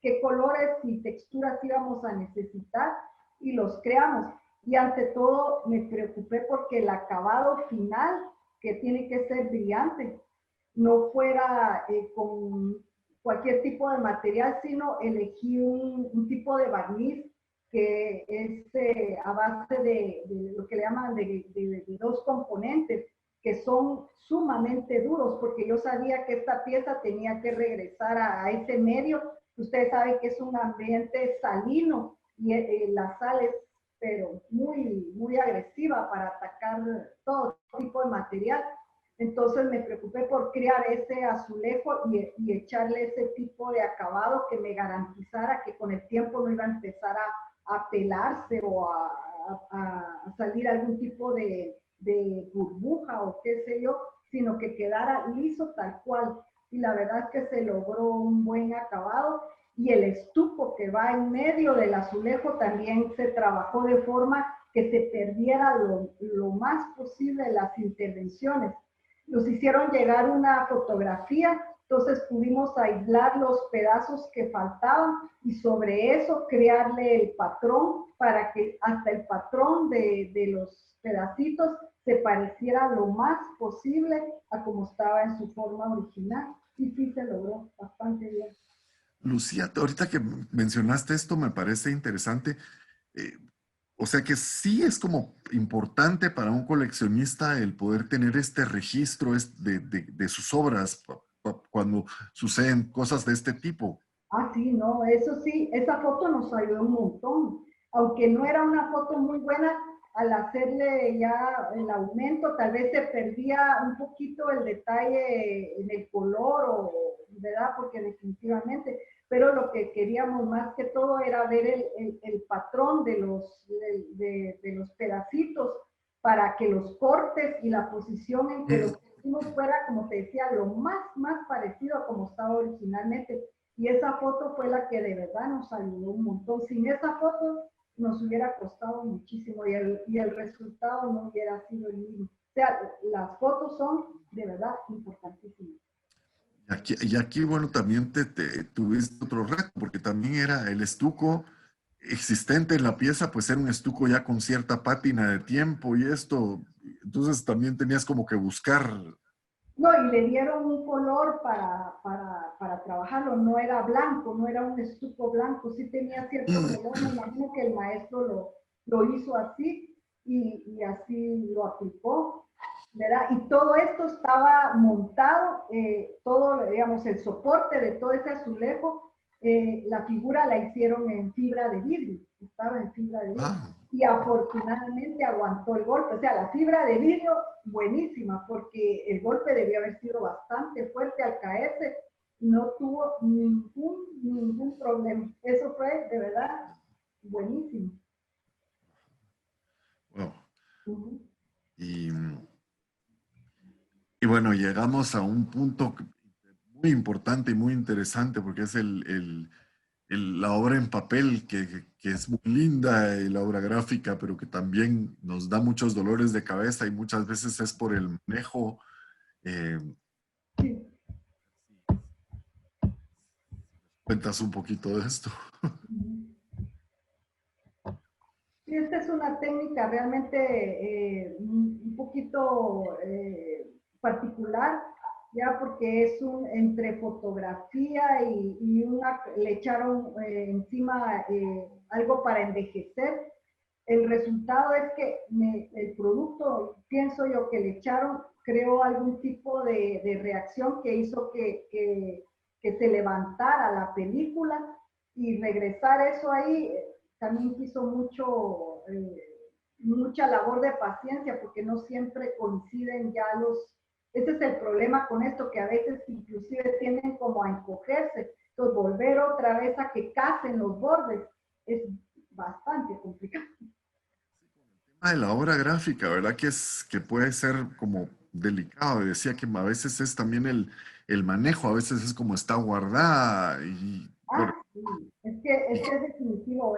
qué colores y texturas íbamos a necesitar, y los creamos. Y ante todo me preocupé porque el acabado final, que tiene que ser brillante, no fuera con cualquier tipo de material, sino elegí un tipo de barniz que es a base de lo que le llaman de dos componentes, que son sumamente duros, porque yo sabía que esta pieza tenía que regresar a ese medio. Ustedes saben que es un ambiente salino y la sal es pero muy agresiva para atacar todo tipo de material. Entonces me preocupé por crear ese azulejo y echarle ese tipo de acabado que me garantizara que con el tiempo no iba a empezar a pelarse o a salir algún tipo de burbuja o qué sé yo, sino que quedara liso tal cual. Y la verdad es que se logró un buen acabado, y el estuco que va en medio del azulejo también se trabajó de forma que se perdiera lo más posible las intervenciones. Nos hicieron llegar una fotografía, entonces pudimos aislar los pedazos que faltaban y sobre eso crearle el patrón para que hasta el patrón de los pedacitos se pareciera lo más posible a como estaba en su forma original. Y sí se logró bastante bien. Lucía, ahorita que mencionaste esto me parece interesante. Eh, o sea que sí es como importante para un coleccionista el poder tener este registro de sus obras cuando suceden cosas de este tipo. Ah, sí, no, eso sí, esa foto nos ayudó un montón. Aunque no era una foto muy buena, al hacerle ya el aumento, tal vez se perdía un poquito el detalle en el color, ¿verdad? Porque definitivamente, pero lo que queríamos más que todo era ver el patrón de los pedacitos para que los cortes y la posición en que lo pusimos fuera, como te decía, lo más parecido a como estaba originalmente. Y esa foto fue la que de verdad nos ayudó un montón. Sin esa foto nos hubiera costado muchísimo y el resultado no hubiera sido el mismo. O sea, las fotos son de verdad importantísimas. Y aquí bueno, también te tuviste otro reto, porque también era el estuco existente en la pieza, pues era un estuco ya con cierta pátina de tiempo y esto. Entonces también tenías como que buscar. No, y le dieron un color para trabajarlo, no era blanco, no era un estuco blanco, sí tenía cierto color, me imagino que el maestro lo hizo así y así lo aplicó, ¿verdad? Y todo esto estaba montado, todo, digamos, el soporte de todo ese azulejo, la figura la hicieron en fibra de vidrio, estaba en fibra de vidrio. Ah, Y afortunadamente aguantó el golpe. O sea, la fibra de vidrio, buenísima, porque el golpe debió haber sido bastante fuerte al caerse. No tuvo ningún problema. Eso fue de verdad buenísimo. wow. Uh-huh. Y, y bueno, llegamos a un punto muy importante y muy interesante porque es la obra en papel que es muy linda, y la obra gráfica, pero que también nos da muchos dolores de cabeza y muchas veces es por el manejo. eh, ¿Cuentas un poquito de esto? Sí, esta es una técnica realmente un poquito particular, ya porque es entre fotografía le echaron encima algo para envejecer. El resultado es que el producto, pienso yo, que le echaron, creó algún tipo de reacción que hizo que se levantara la película y regresar eso ahí también quiso mucha labor de paciencia porque no siempre coinciden ya ese es el problema con esto, que a veces inclusive tienden como a encogerse, entonces volver otra vez a que casen los bordes es bastante complicado. De la obra gráfica, ¿verdad? Que puede ser como delicado. Decía que a veces es también el manejo, a veces es como está guardada y bueno, Sí, es que es definitivo.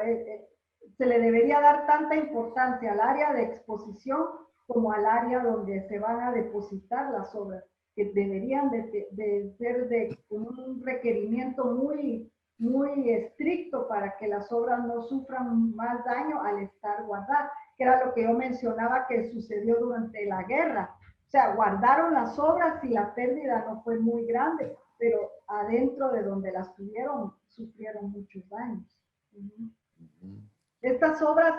Se le debería dar tanta importancia al área de exposición como al área donde se van a depositar las obras, que deberían de ser con un requerimiento muy estricto para que las obras no sufran más daño al estar guardadas, que era lo que yo mencionaba que sucedió durante la guerra. O sea, guardaron las obras y la pérdida no fue muy grande, pero adentro de donde las tuvieron, sufrieron muchos daños. Estas obras,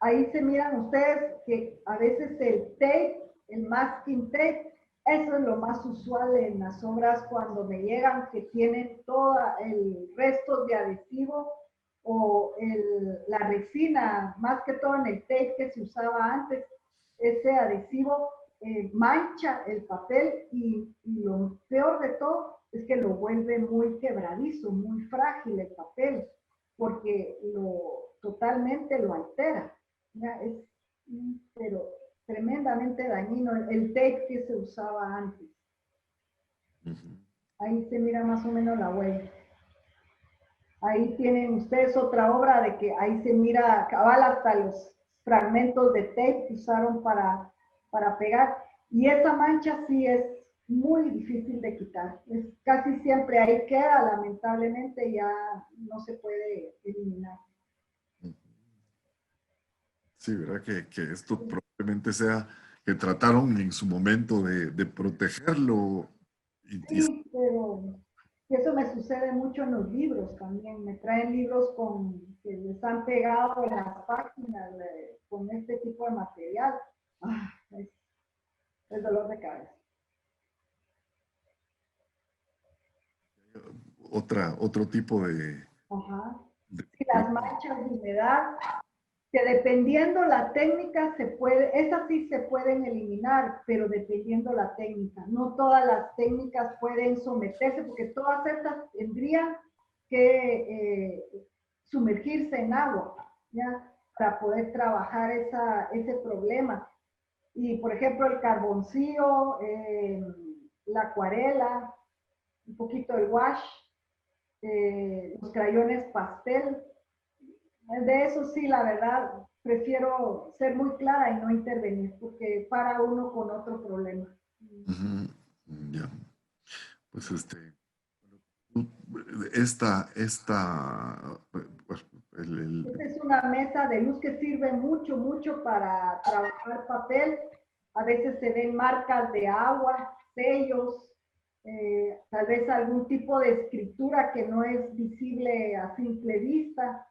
ahí se miran ustedes que a veces el tape, el masking tape, eso es lo más usual en las obras cuando me llegan, que tienen todo el resto de adhesivo o la resina, más que todo en el tape que se usaba antes, ese adhesivo mancha el papel y lo peor de todo es que lo vuelve muy quebradizo, muy frágil el papel, porque totalmente lo altera. ¿Ya? Pero tremendamente dañino el tape que se usaba antes. Ahí se mira más o menos la huella. Ahí tienen ustedes otra obra de que ahí se mira cabal hasta los fragmentos de tape que usaron para pegar. Y esa mancha sí es muy difícil de quitar. Casi siempre ahí queda, lamentablemente ya no se puede eliminar. sí, ¿verdad? Que esto probablemente sea que trataron en su momento de protegerlo. Sí, pero eso me sucede mucho en los libros también. Me traen libros que les han pegado en las páginas con este tipo de material. Es dolor de cabeza. Otro tipo de... Ajá. Sí, las manchas de humedad, que dependiendo la técnica esas sí se pueden eliminar, pero dependiendo la técnica. No todas las técnicas pueden someterse, porque todas estas tendrían que sumergirse en agua, ¿ya? Para poder trabajar ese problema. Y, por ejemplo, el carboncillo, la acuarela, un poquito el wash, los crayones pastel. De eso sí, la verdad, prefiero ser muy clara y no intervenir, porque para uno con otro problema. Ya. Pues esta, pues, Esta es una mesa de luz que sirve mucho para trabajar papel. A veces se ven marcas de agua, sellos, tal vez algún tipo de escritura que no es visible a simple vista.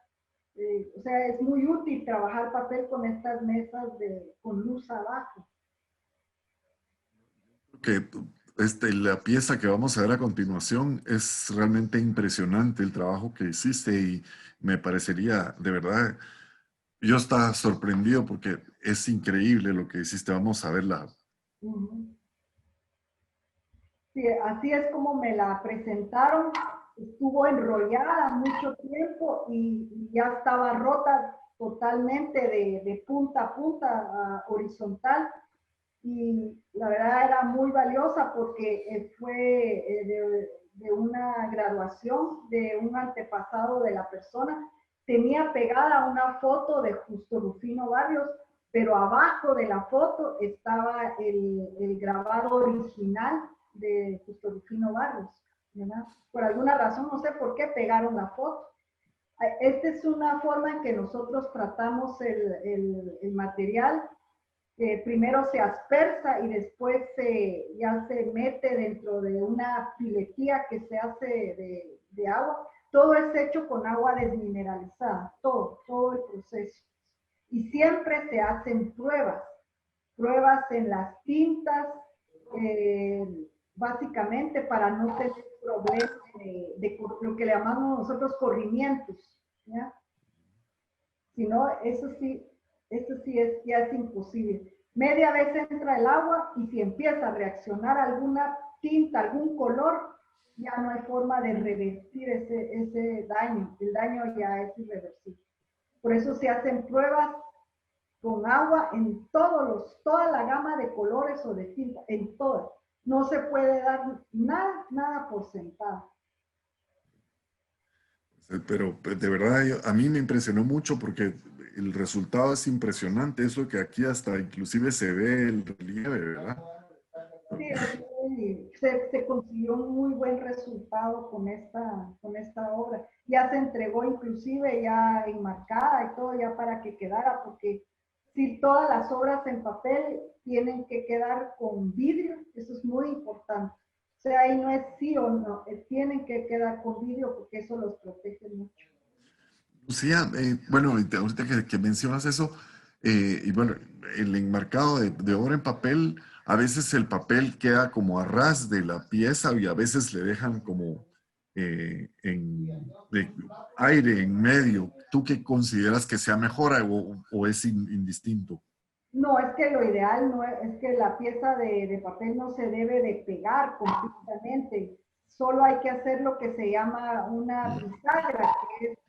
O sea, es muy útil trabajar papel con estas mesas con luz abajo. que la pieza que vamos a ver a continuación es realmente impresionante el trabajo que hiciste y me parecería, de verdad, yo estaba sorprendido porque es increíble lo que hiciste. Vamos a verla. Sí, así es como me la presentaron. Estuvo enrollada mucho tiempo y ya estaba rota totalmente de punta a punta, horizontal. y la verdad era muy valiosa porque fue de una graduación de un antepasado de la persona. Tenía pegada una foto de Justo Rufino Barrios, pero abajo de la foto estaba el grabado original de Justo Rufino Barrios, ¿verdad? Por alguna razón, no sé por qué pegaron la foto. Esta es una forma en que nosotros tratamos el material. Primero se aspersa y después ya se mete dentro de una piletía que se hace de agua. Todo es hecho con agua desmineralizada, todo el proceso. Y siempre se hacen pruebas en las tintas, básicamente para no tener problemas de lo que le llamamos nosotros corrimientos, ¿ya? Si no, eso sí ya es imposible. Media vez entra el agua y si empieza a reaccionar alguna tinta, algún color, ya no hay forma de revertir ese daño. El daño ya es irreversible. Por eso se hacen pruebas con agua en toda la gama de colores o de tinta, en todas. No se puede dar nada por sentado. Pero de verdad, a mí me impresionó mucho porque el resultado es impresionante. Eso que aquí hasta inclusive se ve el relieve, ¿verdad? Sí, se consiguió un muy buen resultado con esta obra. Ya se entregó inclusive ya enmarcada y todo ya para que quedara, porque si todas las obras en papel tienen que quedar con vidrio, eso es muy importante. O sea, ahí no es sí o no, tienen que quedar con vidrio porque eso los protege mucho. Lucía, bueno, ahorita que mencionas eso, y bueno, el enmarcado de obra en papel, a veces el papel queda como a ras de la pieza y a veces le dejan como de aire en medio. ¿Tú qué consideras que sea mejor o es indistinto? No, es que lo ideal no es que la pieza de papel no se debe de pegar completamente. Solo hay que hacer lo que se llama una bisagra, que es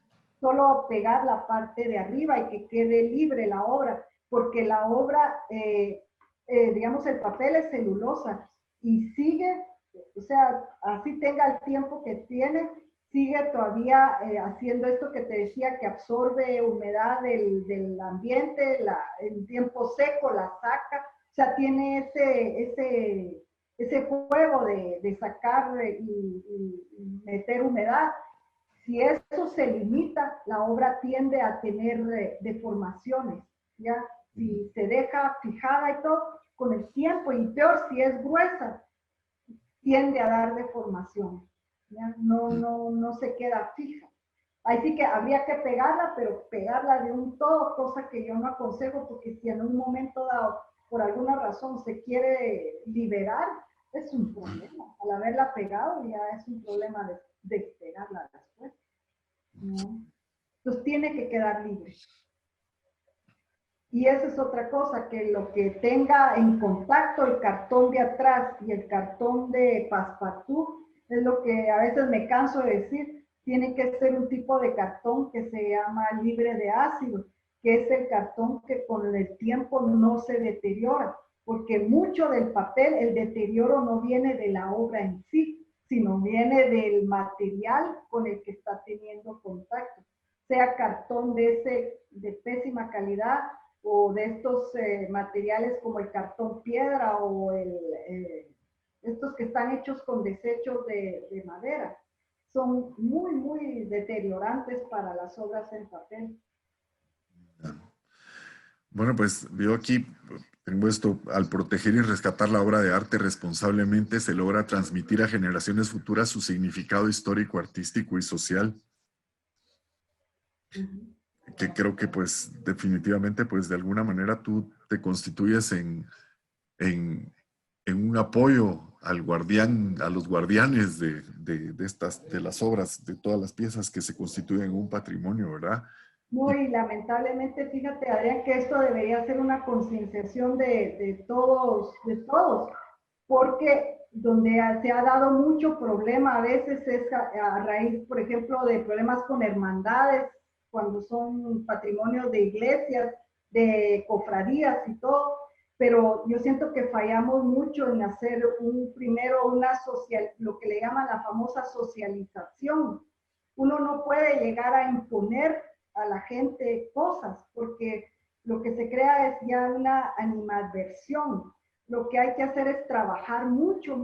solo pegar la parte de arriba y que quede libre la obra, porque la obra, digamos, el papel es celulosa y sigue, o sea, así tenga el tiempo que tiene, sigue todavía haciendo esto que te decía, que absorbe humedad del ambiente, en tiempo seco la saca, o sea, tiene ese juego de sacar y meter humedad. Si eso se limita, la obra tiende a tener deformaciones, ¿ya? Si se deja fijada y todo, con el tiempo, y peor si es gruesa, tiende a dar deformaciones, ¿ya? No se queda fija. Así que habría que pegarla, pero pegarla de un todo, cosa que yo no aconsejo, porque si en un momento dado, por alguna razón, se quiere liberar, es un problema. Al haberla pegado ya es un problema de despegarla después, ¿no? Entonces tiene que quedar libre. Y esa es otra cosa, que lo que tenga en contacto el cartón de atrás y el cartón de Passepartout, es lo que a veces me canso de decir, tiene que ser un tipo de cartón que se llama libre de ácido, que es el cartón que con el tiempo no se deteriora, porque mucho del papel, el deterioro no viene de la obra en sí, sino viene del material con el que está teniendo contacto, sea cartón de pésima calidad, o de estos materiales como el cartón piedra o estos que están hechos con desechos de madera. Son muy, muy deteriorantes para las obras en papel. Bueno, pues yo aquí tengo esto: al proteger y rescatar la obra de arte responsablemente, se logra transmitir a generaciones futuras su significado histórico, artístico y social. Que creo que pues definitivamente pues de alguna manera tú te constituyes en un apoyo al guardián, a los guardianes de las obras, de todas las piezas que se constituyen un patrimonio, ¿verdad? Muy lamentablemente, fíjate, Adrián, que esto debería ser una concienciación de todos, porque donde se ha dado mucho problema a veces es a raíz, por ejemplo, de problemas con hermandades, cuando son patrimonios de iglesias, de cofradías y todo, pero yo siento que fallamos mucho en hacer primero lo que le llaman la famosa socialización. Uno no puede llegar a imponer a la gente cosas, porque lo que se crea es ya una animadversión. Lo que hay que hacer es trabajar mucho,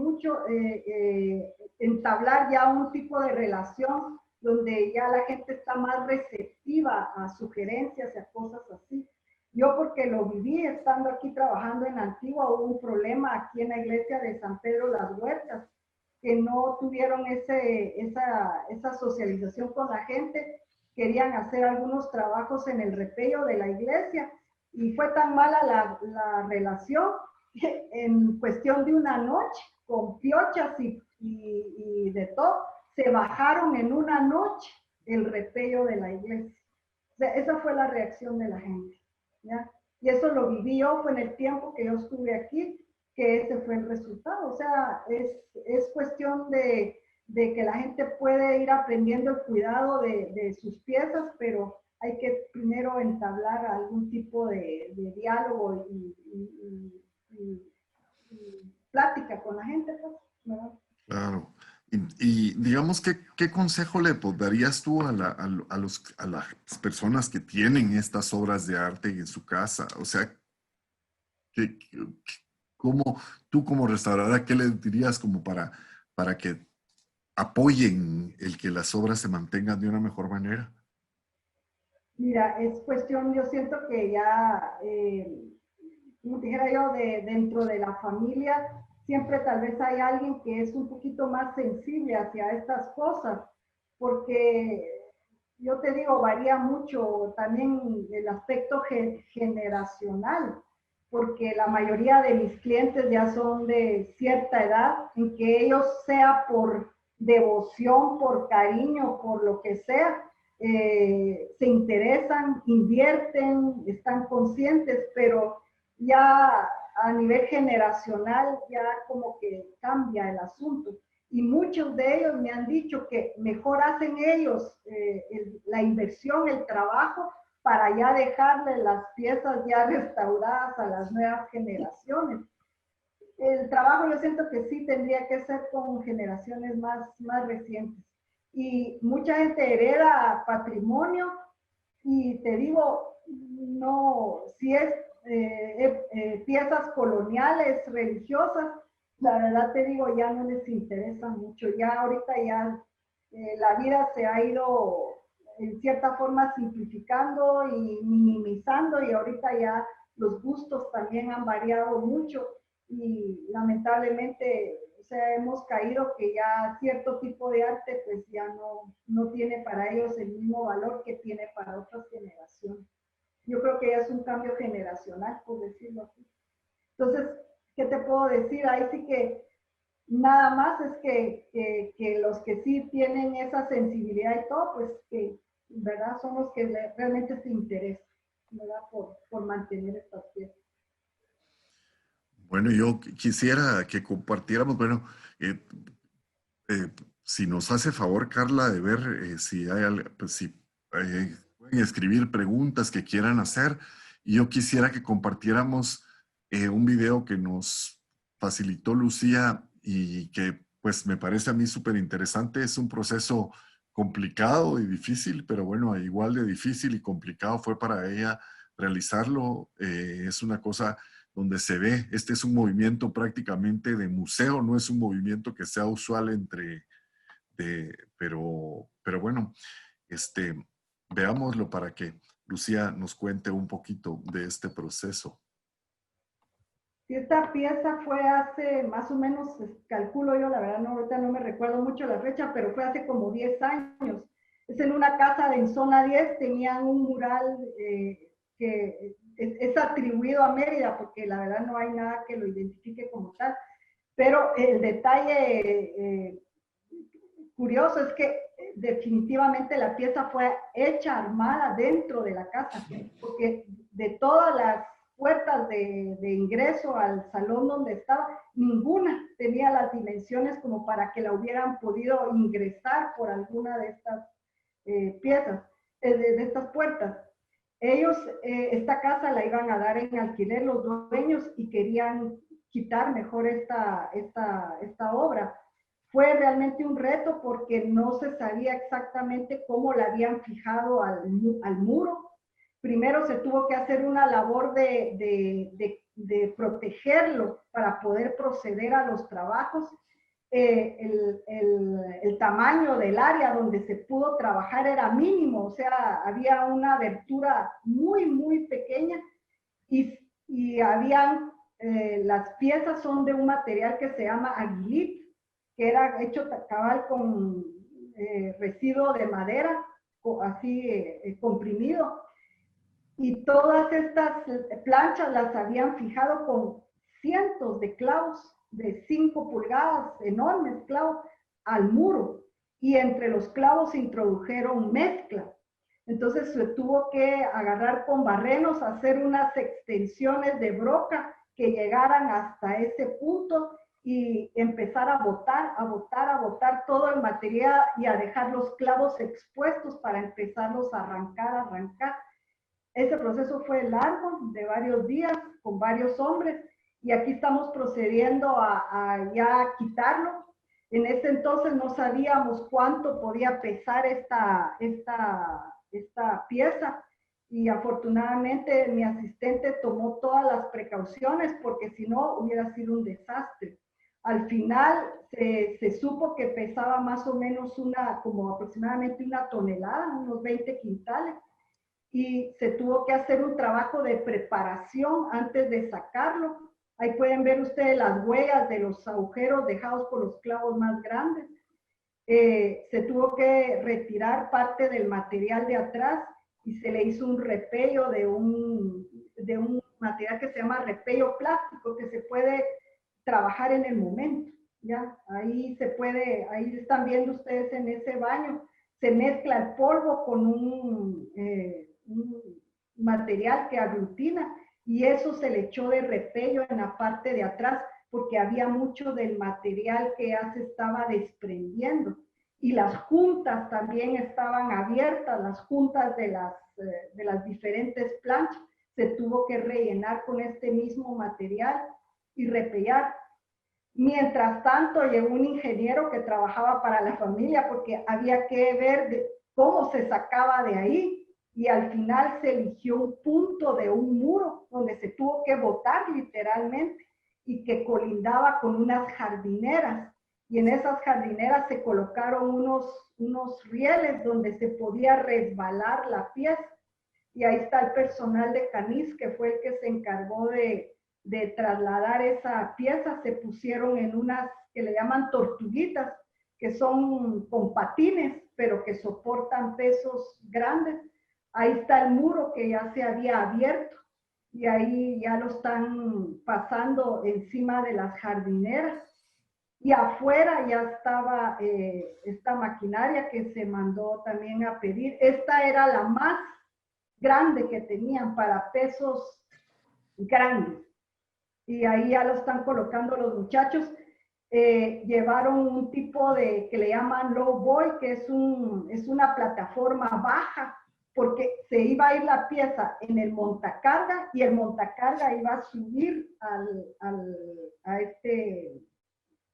entablar ya un tipo de relación donde ya la gente está más receptiva a sugerencias y a cosas así. Yo porque lo viví estando aquí trabajando en Antigua, hubo un problema aquí en la iglesia de San Pedro Las Huertas, que no tuvieron esa socialización con la gente, querían hacer algunos trabajos en el repello de la iglesia y fue tan mala la relación que en cuestión de una noche, con piochas y de todo, se bajaron en una noche el repello de la iglesia. O sea, esa fue la reacción de la gente, ¿ya? Y eso lo viví yo, fue en el tiempo que yo estuve aquí, que ese fue el resultado. O sea, es cuestión de que la gente puede ir aprendiendo el cuidado de sus piezas, pero hay que primero entablar algún tipo de diálogo y plática con la gente, pues, ¿verdad? Claro. Y digamos, ¿qué consejo le darías tú a las personas que tienen estas obras de arte en su casa? O sea, tú como restauradora, ¿qué le dirías como para que apoyen el que las obras se mantengan de una mejor manera? Mira, es cuestión, yo siento que ya, como dijera yo, dentro de la familia, siempre tal vez hay alguien que es un poquito más sensible hacia estas cosas, porque yo te digo, varía mucho también el aspecto generacional, porque la mayoría de mis clientes ya son de cierta edad, en que ellos, sea por devoción, por cariño, por lo que sea, se interesan, invierten, están conscientes, pero ya a nivel generacional ya como que cambia el asunto. Y muchos de ellos me han dicho que mejor hacen ellos la inversión, el trabajo, para ya dejarle las piezas ya restauradas a las nuevas generaciones. El trabajo yo siento que sí tendría que ser con generaciones más recientes. Y mucha gente hereda patrimonio y te digo, no, si es piezas coloniales, religiosas, la verdad te digo, ya no les interesa mucho. Ya ahorita ya la vida se ha ido en cierta forma simplificando y minimizando y ahorita ya los gustos también han variado mucho y lamentablemente, o sea, hemos caído que ya cierto tipo de arte pues ya no tiene para ellos el mismo valor que tiene para otras generaciones. Yo creo que ya es un cambio generacional, por decirlo así. Entonces, ¿qué te puedo decir? Ahí sí que nada más es que los que sí tienen esa sensibilidad y todo, pues que, ¿verdad? Son los que realmente se interesan, ¿verdad? Por mantener estas piezas. Bueno, yo quisiera que compartiéramos, bueno, si nos hace favor, Carla, de ver si pueden escribir preguntas que quieran hacer. Y yo quisiera que compartiéramos un video que nos facilitó Lucía y que pues me parece a mí súper interesante. Es un proceso complicado y difícil, pero bueno, igual de difícil y complicado fue para ella realizarlo. Es una cosa donde se ve, este es un movimiento prácticamente de museo, no es un movimiento que sea usual pero bueno, veámoslo para que Lucía nos cuente un poquito de este proceso. Esta pieza fue hace más o menos, calculo yo, la verdad no, ahorita no me recuerdo mucho la fecha, pero fue hace como 10 años. Es en una casa en zona 10, tenían un mural que es atribuido a Mérida, porque la verdad no hay nada que lo identifique como tal. Pero el detalle curioso es que definitivamente la pieza fue hecha armada dentro de la casa, porque de todas las puertas de ingreso al salón donde estaba, ninguna tenía las dimensiones como para que la hubieran podido ingresar por alguna de estas piezas, de estas puertas. Ellos, esta casa la iban a dar en alquiler los dueños y querían quitar mejor esta obra. Fue realmente un reto porque no se sabía exactamente cómo la habían fijado al muro. Primero se tuvo que hacer una labor de protegerlo para poder proceder a los trabajos. El tamaño del área donde se pudo trabajar era mínimo, o sea, había una abertura muy, muy pequeña y habían, las piezas son de un material que se llama aguilit, que era hecho cabal con residuo de madera, así comprimido. Y todas estas planchas las habían fijado con cientos de clavos de 5 pulgadas, enormes clavos, al muro. Y entre los clavos introdujeron mezcla. Entonces se tuvo que agarrar con barrenos, hacer unas extensiones de broca que llegaran hasta ese punto y empezar a botar todo el material y a dejar los clavos expuestos para empezarlos a arrancar. Ese proceso fue largo, de varios días, con varios hombres, y aquí estamos procediendo a ya quitarlo. En ese entonces no sabíamos cuánto podía pesar esta pieza, y afortunadamente mi asistente tomó todas las precauciones, porque si no hubiera sido un desastre. Al final se supo que pesaba más o menos como aproximadamente 1 tonelada, unos 20 quintales, y se tuvo que hacer un trabajo de preparación antes de sacarlo. Ahí pueden ver ustedes las huellas de los agujeros dejados por los clavos más grandes. Se tuvo que retirar parte del material de atrás y se le hizo un repello de un material que se llama repello plástico, que se puede trabajar en el momento. ¿Ya? Ahí están viendo ustedes en ese baño, se mezcla el polvo con un material que aglutina, y eso se le echó de repello en la parte de atrás porque había mucho del material que ya se estaba desprendiendo, y las juntas también estaban abiertas, las juntas de las diferentes planchas se tuvo que rellenar con este mismo material y repellar. Mientras tanto llegó un ingeniero que trabajaba para la familia porque había que ver cómo se sacaba de ahí, y al final se eligió un punto de un muro donde se tuvo que botar literalmente, y que colindaba con unas jardineras, y en esas jardineras se colocaron unos rieles donde se podía resbalar la pieza, y ahí está el personal de Canis, que fue el que se encargó de trasladar esa pieza. Se pusieron en unas que le llaman tortuguitas, que son con patines, pero que soportan pesos grandes. Ahí está el muro que ya se había abierto, y ahí ya lo están pasando encima de las jardineras. Y afuera ya estaba esta maquinaria que se mandó también a pedir. Esta era la más grande que tenían para pesos grandes. Y ahí ya lo están colocando los muchachos. Llevaron un tipo que le llaman low boy, que es una plataforma baja, porque se iba a ir la pieza en el montacarga, y el montacarga iba a subir a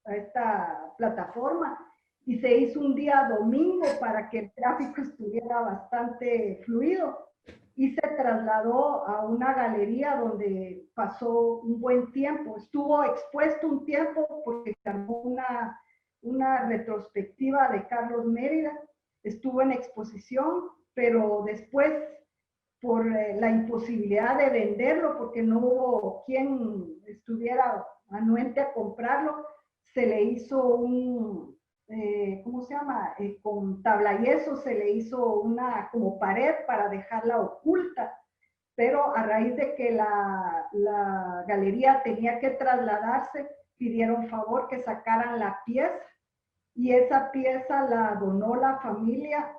esta plataforma, y se hizo un día domingo para que el tráfico estuviera bastante fluido, y se trasladó a una galería donde pasó un buen tiempo. Estuvo expuesto un tiempo porque armó una retrospectiva de Carlos Mérida, estuvo en exposición, pero después, por la imposibilidad de venderlo, porque no hubo quien estuviera anuente a comprarlo, se le hizo ¿cómo se llama? Con tablayeso se le hizo una como pared para dejarla oculta, pero a raíz de que la galería tenía que trasladarse, pidieron favor que sacaran la pieza, y esa pieza la donó la familia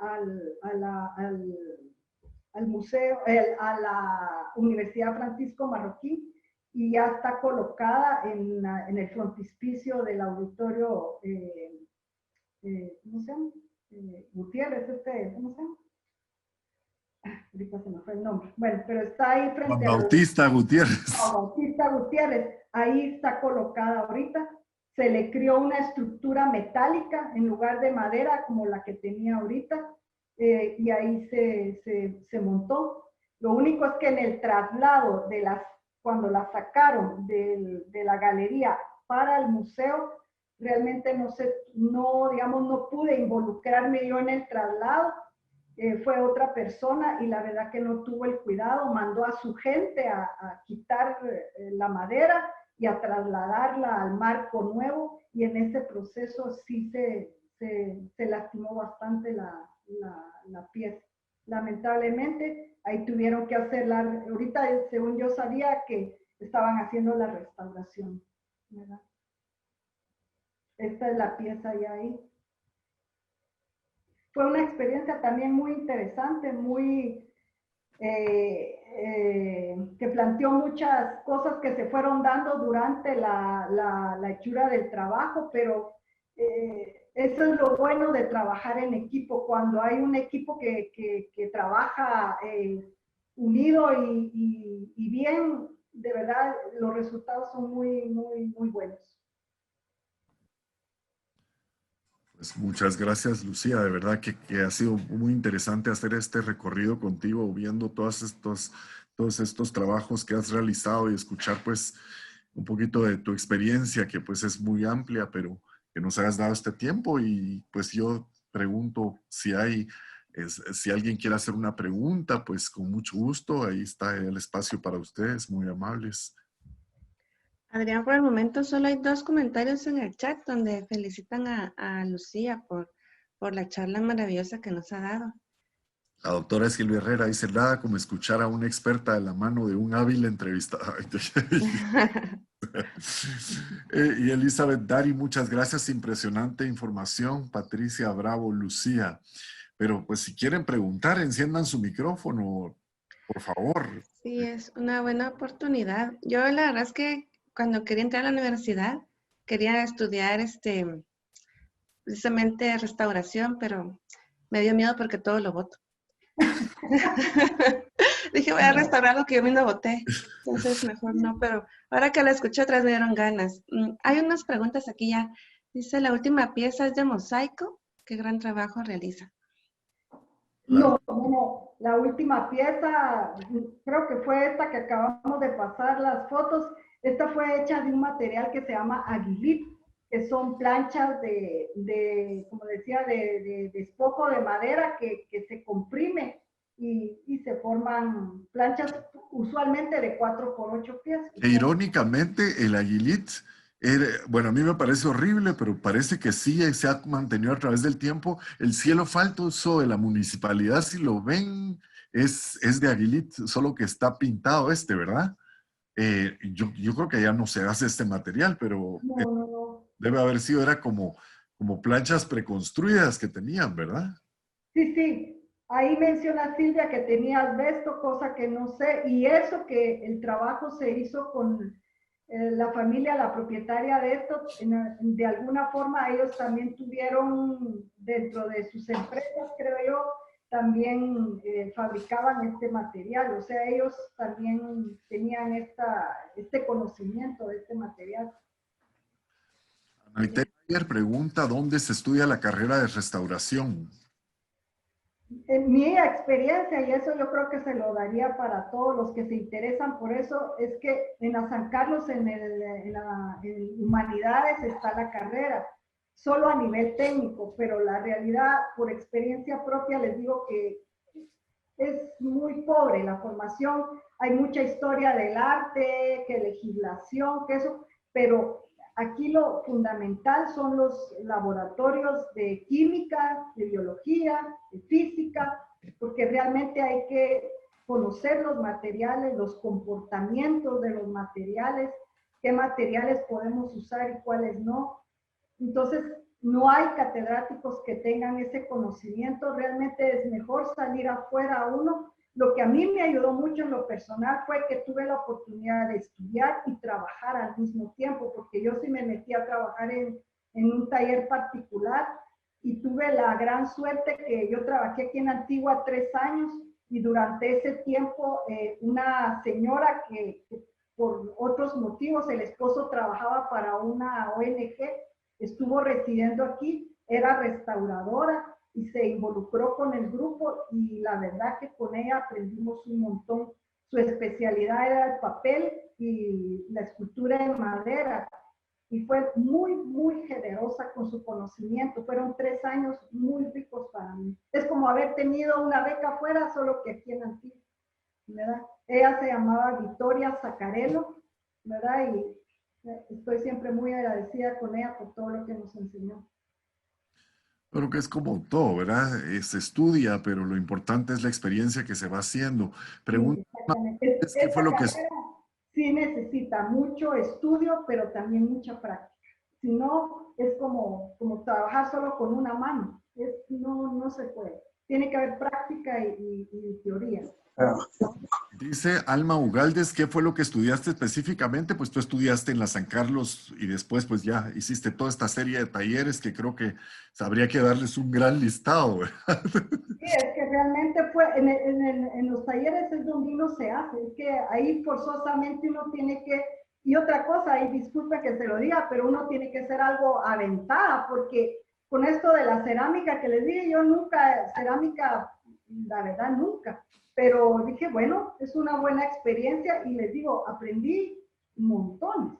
al museo, a la Universidad Francisco Marroquín, y ya está colocada en el frontispicio del auditorio, ¿cómo se llama? Gutiérrez, ¿cómo se llama? ahorita se me fue el nombre, bueno, pero está ahí frente Juan a Bautista Gutiérrez. Juan Bautista Gutiérrez, ahí está colocada ahorita. Se le creó una estructura metálica en lugar de madera como la que tenía ahorita, y ahí se montó. Lo único es que en el traslado cuando la sacaron de la galería para el museo, realmente no pude involucrarme yo en el traslado. Fue otra persona y la verdad que no tuvo el cuidado, mandó a su gente a quitar la madera y a trasladarla al marco nuevo, y en ese proceso sí se lastimó bastante la pieza. Lamentablemente, ahí tuvieron que hacerla. Ahorita, según yo sabía, que estaban haciendo la restauración, ¿verdad? Esta es la pieza ya ahí. Fue una experiencia también muy interesante, que planteó muchas cosas que se fueron dando durante la hechura del trabajo, pero eso es lo bueno de trabajar en equipo, cuando hay un equipo que trabaja unido y bien, de verdad los resultados son muy buenos. Pues muchas gracias, Lucía. De verdad que ha sido muy interesante hacer este recorrido contigo, viendo todos estos trabajos que has realizado y escuchar pues un poquito de tu experiencia, que pues es muy amplia, pero que nos hayas dado este tiempo. Y pues yo pregunto si alguien quiere hacer una pregunta, pues con mucho gusto, ahí está el espacio para ustedes, muy amables. Adrián, por el momento solo hay 2 comentarios en el chat donde felicitan a Lucía por la charla maravillosa que nos ha dado. La doctora Silvia Herrera dice: nada como escuchar a una experta de la mano de un hábil entrevistador. Y Elizabeth Dari, muchas gracias, impresionante información. Patricia Bravo, Lucía. Pero pues si quieren preguntar, enciendan su micrófono, por favor. Sí, es una buena oportunidad. Yo la verdad es que cuando quería entrar a la universidad, quería estudiar precisamente restauración, pero me dio miedo porque todo lo boto. Dije, voy a restaurar lo que yo mismo boté. Entonces, mejor no, pero ahora que la escuché atrás me dieron ganas. Hay unas preguntas aquí ya. Dice, la última pieza es de mosaico. ¿Qué gran trabajo realiza? No, la última pieza, creo que fue esta que acabamos de pasar las fotos. Esta fue hecha de un material que se llama aguilit, que son planchas como decía, de despojo de madera que se comprime y se forman planchas usualmente de 4x8 pies. E irónicamente, el aguilit, bueno, a mí me parece horrible, pero parece que sí se ha mantenido a través del tiempo. El cielo faltoso de la municipalidad, si lo ven, es de aguilit, solo que está pintado ¿verdad? Yo creo que ya no se hace este material, pero No. debe haber sido, era como planchas preconstruidas que tenían, ¿verdad? Sí. Ahí menciona Silvia que tenía asbesto, cosa que no sé, y eso que el trabajo se hizo con la familia, la propietaria de esto, de alguna forma ellos también tuvieron dentro de sus empresas, creo yo, también fabricaban este material, o sea, ellos también tenían este conocimiento de este material. Ana Ayer pregunta, ¿dónde se estudia la carrera de restauración? En mi experiencia, y eso yo creo que se lo daría para todos los que se interesan por eso, es que en la San Carlos, en Humanidades está la carrera, solo a nivel técnico, pero la realidad, por experiencia propia, les digo que es muy pobre la formación. Hay mucha historia del arte, que legislación, que eso, pero aquí lo fundamental son los laboratorios de química, de biología, de física, porque realmente hay que conocer los materiales, los comportamientos de los materiales, qué materiales podemos usar y cuáles no. Entonces, no hay catedráticos que tengan ese conocimiento, realmente es mejor salir afuera uno. Lo que a mí me ayudó mucho en lo personal fue que tuve la oportunidad de estudiar y trabajar al mismo tiempo, porque yo sí me metí a trabajar en un taller particular y tuve la gran suerte que yo trabajé aquí en Antigua 3 años y durante ese tiempo una señora que por otros motivos el esposo trabajaba para una ONG, estuvo residiendo aquí, era restauradora y se involucró con el grupo y la verdad que con ella aprendimos un montón. Su especialidad era el papel y la escultura en madera y fue muy, muy generosa con su conocimiento. Fueron 3 años muy ricos para mí. Es como haber tenido una beca afuera, solo que aquí en Antigua, ¿verdad? Ella se llamaba Victoria Zacarello, ¿verdad? Y estoy siempre muy agradecida con ella por todo lo que nos enseñó. Creo que es como todo, ¿verdad? Se estudia, pero lo importante es la experiencia que se va haciendo. Pregunta, ¿qué fue lo que... Sí necesita mucho estudio, pero también mucha práctica. Si no, es como trabajar solo con una mano. No se puede. Tiene que haber práctica y teoría. Dice Alma Ugaldes, ¿qué fue lo que estudiaste específicamente? Pues tú estudiaste en la San Carlos y después pues ya hiciste toda esta serie de talleres que creo que habría que darles un gran listado, ¿verdad? Sí, es que realmente fue, en los talleres es donde uno se hace, es que ahí forzosamente uno tiene que, y otra cosa, y disculpe que se lo diga, pero uno tiene que ser algo aventada, porque con esto de la cerámica que les dije, yo nunca, cerámica, la verdad nunca, pero dije, bueno, es una buena experiencia y les digo, aprendí montones.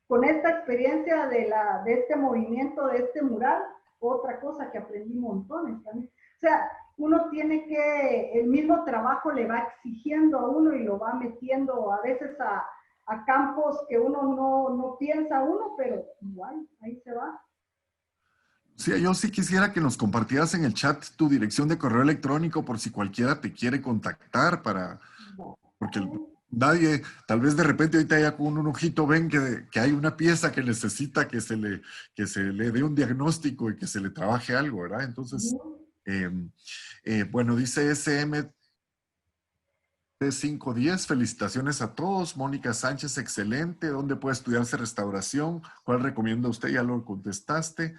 Con esta experiencia de este movimiento, de este mural, otra cosa que aprendí montones también. O sea, uno tiene que, el mismo trabajo le va exigiendo a uno y lo va metiendo a veces a campos que uno no piensa uno, pero igual, ahí se va. Sí, yo sí quisiera que nos compartieras en el chat tu dirección de correo electrónico por si cualquiera te quiere contactar porque nadie, tal vez de repente ahorita ya con un ojito ven que hay una pieza que necesita que se le dé un diagnóstico y que se le trabaje algo, ¿verdad? Entonces, bueno, dice SM510, felicitaciones a todos. Mónica Sánchez, excelente. ¿Dónde puede estudiarse restauración? ¿Cuál recomienda usted? Ya lo contestaste.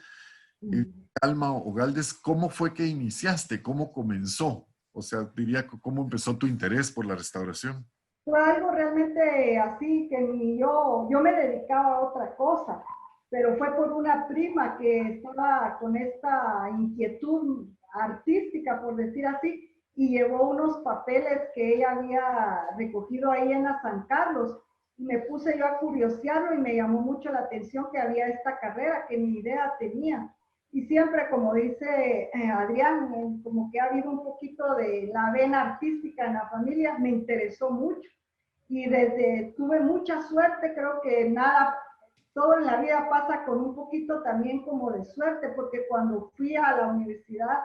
Alma Ugaldes, ¿cómo fue que iniciaste? ¿Cómo comenzó? O sea, diría, ¿cómo empezó tu interés por la restauración? Fue algo realmente así que ni yo me dedicaba a otra cosa, pero fue por una prima que estaba con esta inquietud artística, por decir así, y llevó unos papeles que ella había recogido ahí en la San Carlos. Y me puse yo a curiosearlo y me llamó mucho la atención que había esta carrera que ni idea tenía. Y siempre, como dice Adrián, como que ha habido un poquito de la vena artística en la familia, me interesó mucho. Y tuve mucha suerte, creo que nada, todo en la vida pasa con un poquito también como de suerte, porque cuando fui a la universidad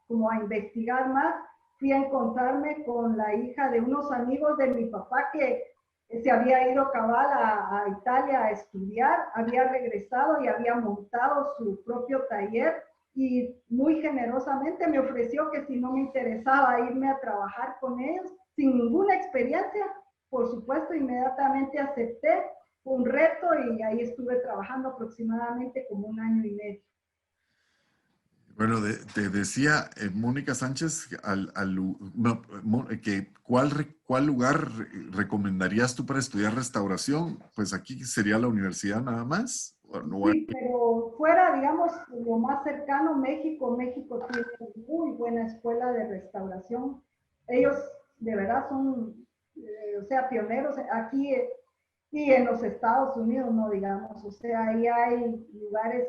como a investigar más, fui a encontrarme con la hija de unos amigos de mi papá que se había ido cabal a Italia a estudiar, había regresado y había montado su propio taller y muy generosamente me ofreció que si no me interesaba irme a trabajar con ellos, sin ninguna experiencia, por supuesto, inmediatamente acepté un reto y ahí estuve trabajando aproximadamente como 1 año y medio. Bueno, te decía Mónica Sánchez, ¿cuál lugar recomendarías tú para estudiar restauración? Pues aquí sería la universidad nada más. Sí, pero fuera, digamos, lo más cercano, México tiene muy buena escuela de restauración. Ellos de verdad son, o sea, pioneros aquí y en los Estados Unidos, no digamos, o sea, ahí hay lugares...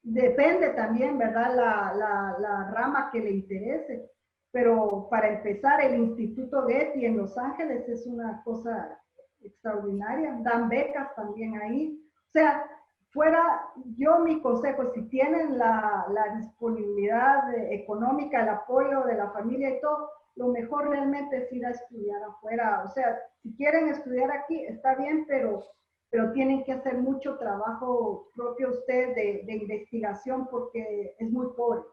depende también, ¿verdad? La rama que le interese. Pero para empezar, el Instituto Getty en Los Ángeles es una cosa extraordinaria. Dan becas también ahí. O sea, mi consejo, si tienen la disponibilidad económica, el apoyo de la familia y todo, lo mejor realmente es ir a estudiar afuera. O sea, si quieren estudiar aquí, está bien, pero tienen que hacer mucho trabajo propio ustedes de investigación porque es muy pobre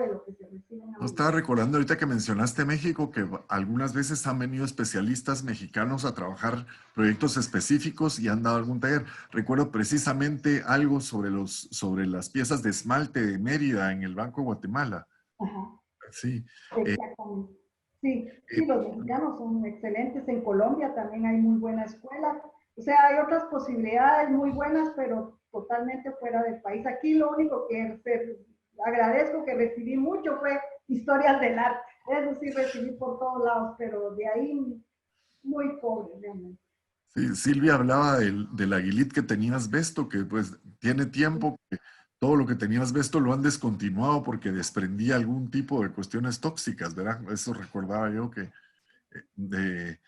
lo que se recibe. Estaba recordando ahorita que mencionaste México, que algunas veces han venido especialistas mexicanos a trabajar proyectos específicos y han dado algún taller. Recuerdo precisamente algo sobre las piezas de esmalte de Mérida en el Banco de Guatemala. Ajá. Sí. Exactamente. Sí, sí, los mexicanos son excelentes. En Colombia también hay muy buena escuela. O sea, hay otras posibilidades muy buenas, pero totalmente fuera del país. Aquí lo único que agradezco que recibí mucho fue historias del arte. Eso sí recibí por todos lados, pero de ahí muy pobre realmente. Sí, Silvia hablaba del aguilit que tenía asbesto, que pues tiene tiempo que todo lo que tenía asbesto lo han descontinuado porque desprendía algún tipo de cuestiones tóxicas, ¿verdad? Eso recordaba yo que, de,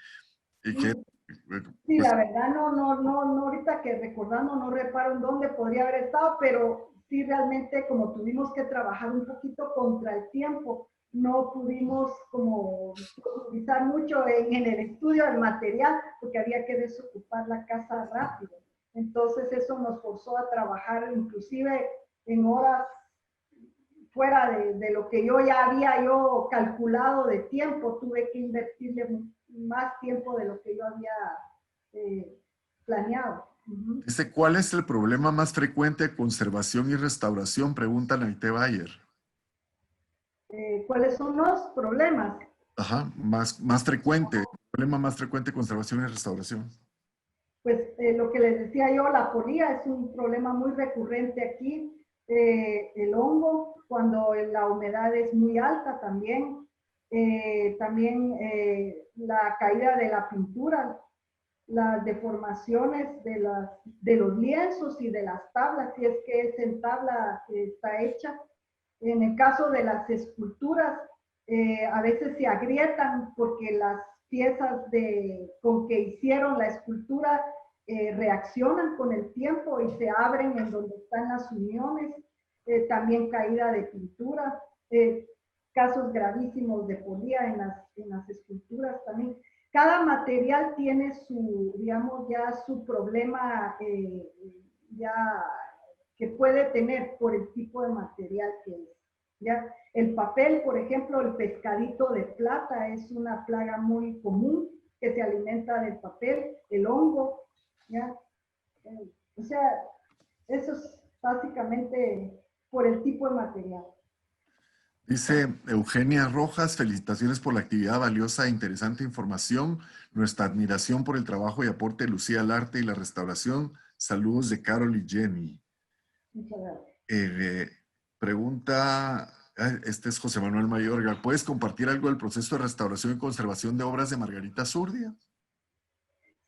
y que Sí, pues, la verdad no, ahorita que recordando no reparo en dónde podría haber estado, pero sí realmente como tuvimos que trabajar un poquito contra el tiempo, no pudimos como profundizar mucho en el estudio del material porque había que desocupar la casa rápido. Entonces eso nos forzó a trabajar inclusive en horas fuera de lo que yo ya había calculado de tiempo, tuve que invertirle más tiempo de lo que yo había planeado. dice, ¿cuál es el problema más frecuente de conservación y restauración? Pregunta Naite Bayer. ¿Cuáles son los problemas? Ajá, más frecuente, el problema más frecuente de conservación y restauración. Pues lo que les decía yo, la polía es un problema muy recurrente aquí. El hongo, cuando la humedad es muy alta también. También la caída de la pintura, las deformaciones de los lienzos y de las tablas, si es que es en tabla está hecha. En el caso de las esculturas, a veces se agrietan porque las piezas con que hicieron la escultura reaccionan con el tiempo y se abren en donde están las uniones. También caída de pintura, casos gravísimos de polía en las esculturas también. Cada material tiene su, digamos, ya su problema ya que puede tener por el tipo de material que es. ¿Ya? El papel, por ejemplo, el pescadito de plata es una plaga muy común que se alimenta del papel, el hongo, ¿ya? O sea, eso es básicamente por el tipo de material. Dice Eugenia Rojas, felicitaciones por la actividad valiosa e interesante información. Nuestra admiración por el trabajo y aporte de Lucía al arte y la restauración. Saludos de Carol y Jenny. Muchas gracias. Pregunta, este es José Manuel Mayorga, ¿puedes compartir algo del proceso de restauración y conservación de obras de Margarita Zurdia?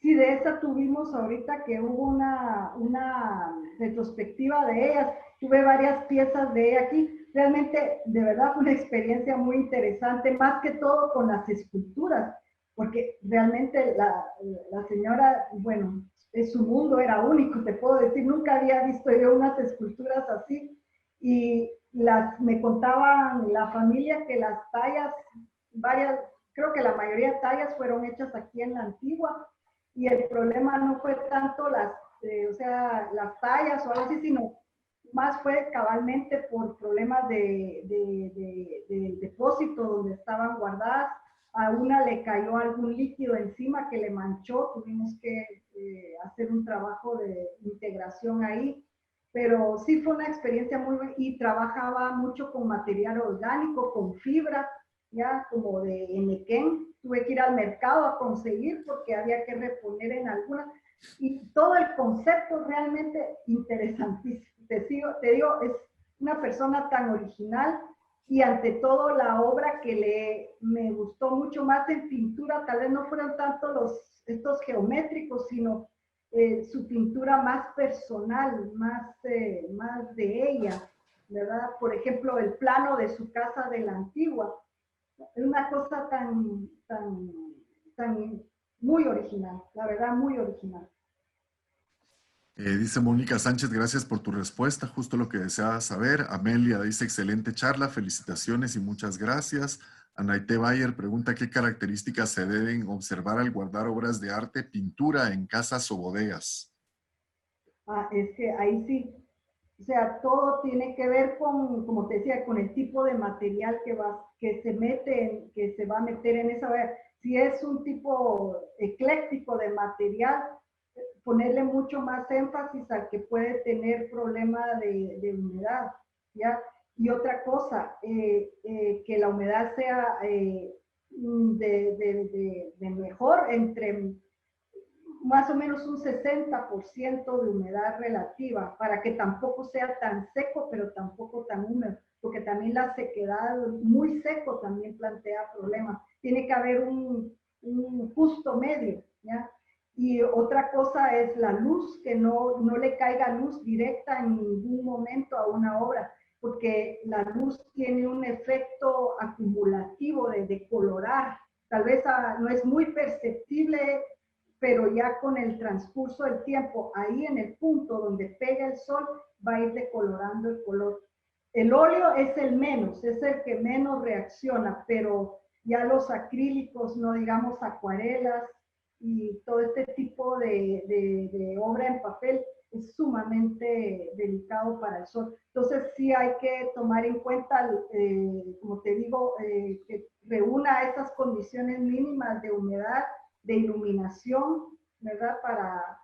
Sí, de esa tuvimos ahorita que hubo una retrospectiva de ellas. Tuve varias piezas de ella aquí. Realmente, de verdad, fue una experiencia muy interesante, más que todo con las esculturas, porque realmente la señora, bueno, su mundo era único, te puedo decir, nunca había visto yo unas esculturas así. Y me contaban la familia que las tallas, creo que la mayoría de tallas fueron hechas aquí en la Antigua. Y el problema no fue tanto las tallas o algo así, sino más fue cabalmente por problemas de depósito donde estaban guardadas. A una le cayó algún líquido encima que le manchó, tuvimos que hacer un trabajo de integración ahí, pero sí fue una experiencia muy buena y trabajaba mucho con material orgánico, con fibra, ya como de enequén. Tuve que ir al mercado a conseguir porque había que reponer en algunas. Y todo el concepto realmente interesantísimo. Te digo, es una persona tan original y ante todo la obra que me gustó mucho más en pintura, tal vez no fueron tanto estos geométricos, sino su pintura más personal, más de ella, ¿verdad? Por ejemplo, el plano de su casa de la Antigua. Es una cosa tan muy original, la verdad, muy original. Dice Mónica Sánchez, gracias por tu respuesta, justo lo que deseaba saber. Amelia dice, excelente charla, felicitaciones y muchas gracias. Anaite Bayer pregunta, ¿qué características se deben observar al guardar obras de arte, pintura en casas o bodegas? Es que ahí sí, o sea, todo tiene que ver con, como te decía, con el tipo de material que se va a meter en esa obra. Si es un tipo ecléctico de material, ponerle mucho más énfasis al que puede tener problema de humedad, ¿ya? Y otra cosa, que la humedad sea de mejor, entre más o menos un 60% de humedad relativa, para que tampoco sea tan seco, pero tampoco tan húmedo, porque también la sequedad muy seco también plantea problemas. Tiene que haber un justo medio, ¿ya? Y otra cosa es la luz, que no le caiga luz directa en ningún momento a una obra, porque la luz tiene un efecto acumulativo de colorar. Tal vez no es muy perceptible, pero ya con el transcurso del tiempo, ahí en el punto donde pega el sol, va a ir decolorando el color. El óleo es el menos, es el que menos reacciona, pero ya los acrílicos, no digamos acuarelas y todo este tipo de obra en papel, es sumamente delicado para el sol. Entonces sí hay que tomar en cuenta, como te digo, que reúna esas condiciones mínimas de humedad, de iluminación, ¿verdad?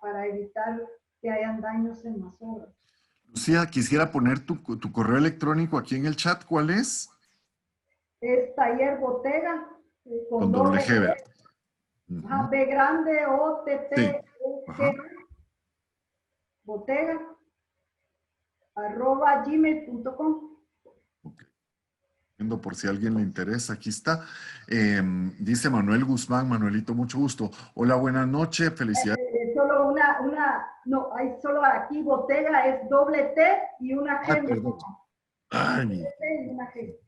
Para evitar que hayan daños en las obras. Lucía, quisiera poner tu correo electrónico aquí en el chat. ¿Cuál es? Es Taller Botega, Con doble G, ¿verdad? B grande, O, T, T, Sí. G, Botega, @gmail.com. Okay. Por si a alguien le interesa, aquí está. Dice Manuel Guzmán. Manuelito, mucho gusto. Hola, buenas noches, felicidades. Solo no, hay solo aquí Botega es doble T y una G. Perdón. Ay. T y una G.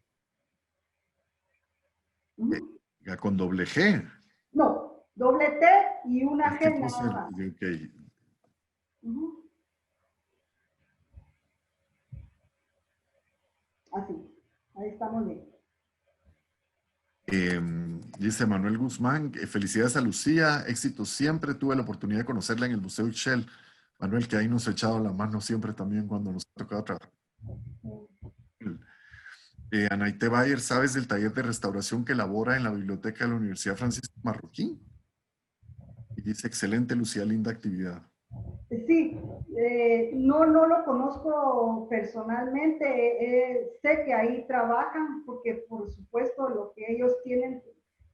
Ya con doble G. No, doble T y una G nada más. Okay. Así, ahí estamos bien. Dice Manuel Guzmán, felicidades a Lucía, éxito siempre. Tuve la oportunidad de conocerla en el Museo Ixchel. Manuel, que ahí nos ha echado la mano siempre también cuando nos ha tocado trabajar. Anaite Bayer, ¿sabes del taller de restauración que elabora en la biblioteca de la Universidad Francisco Marroquín? Y dice, excelente, Lucía, linda actividad. Sí, no lo conozco personalmente, sé que ahí trabajan porque por supuesto lo que ellos tienen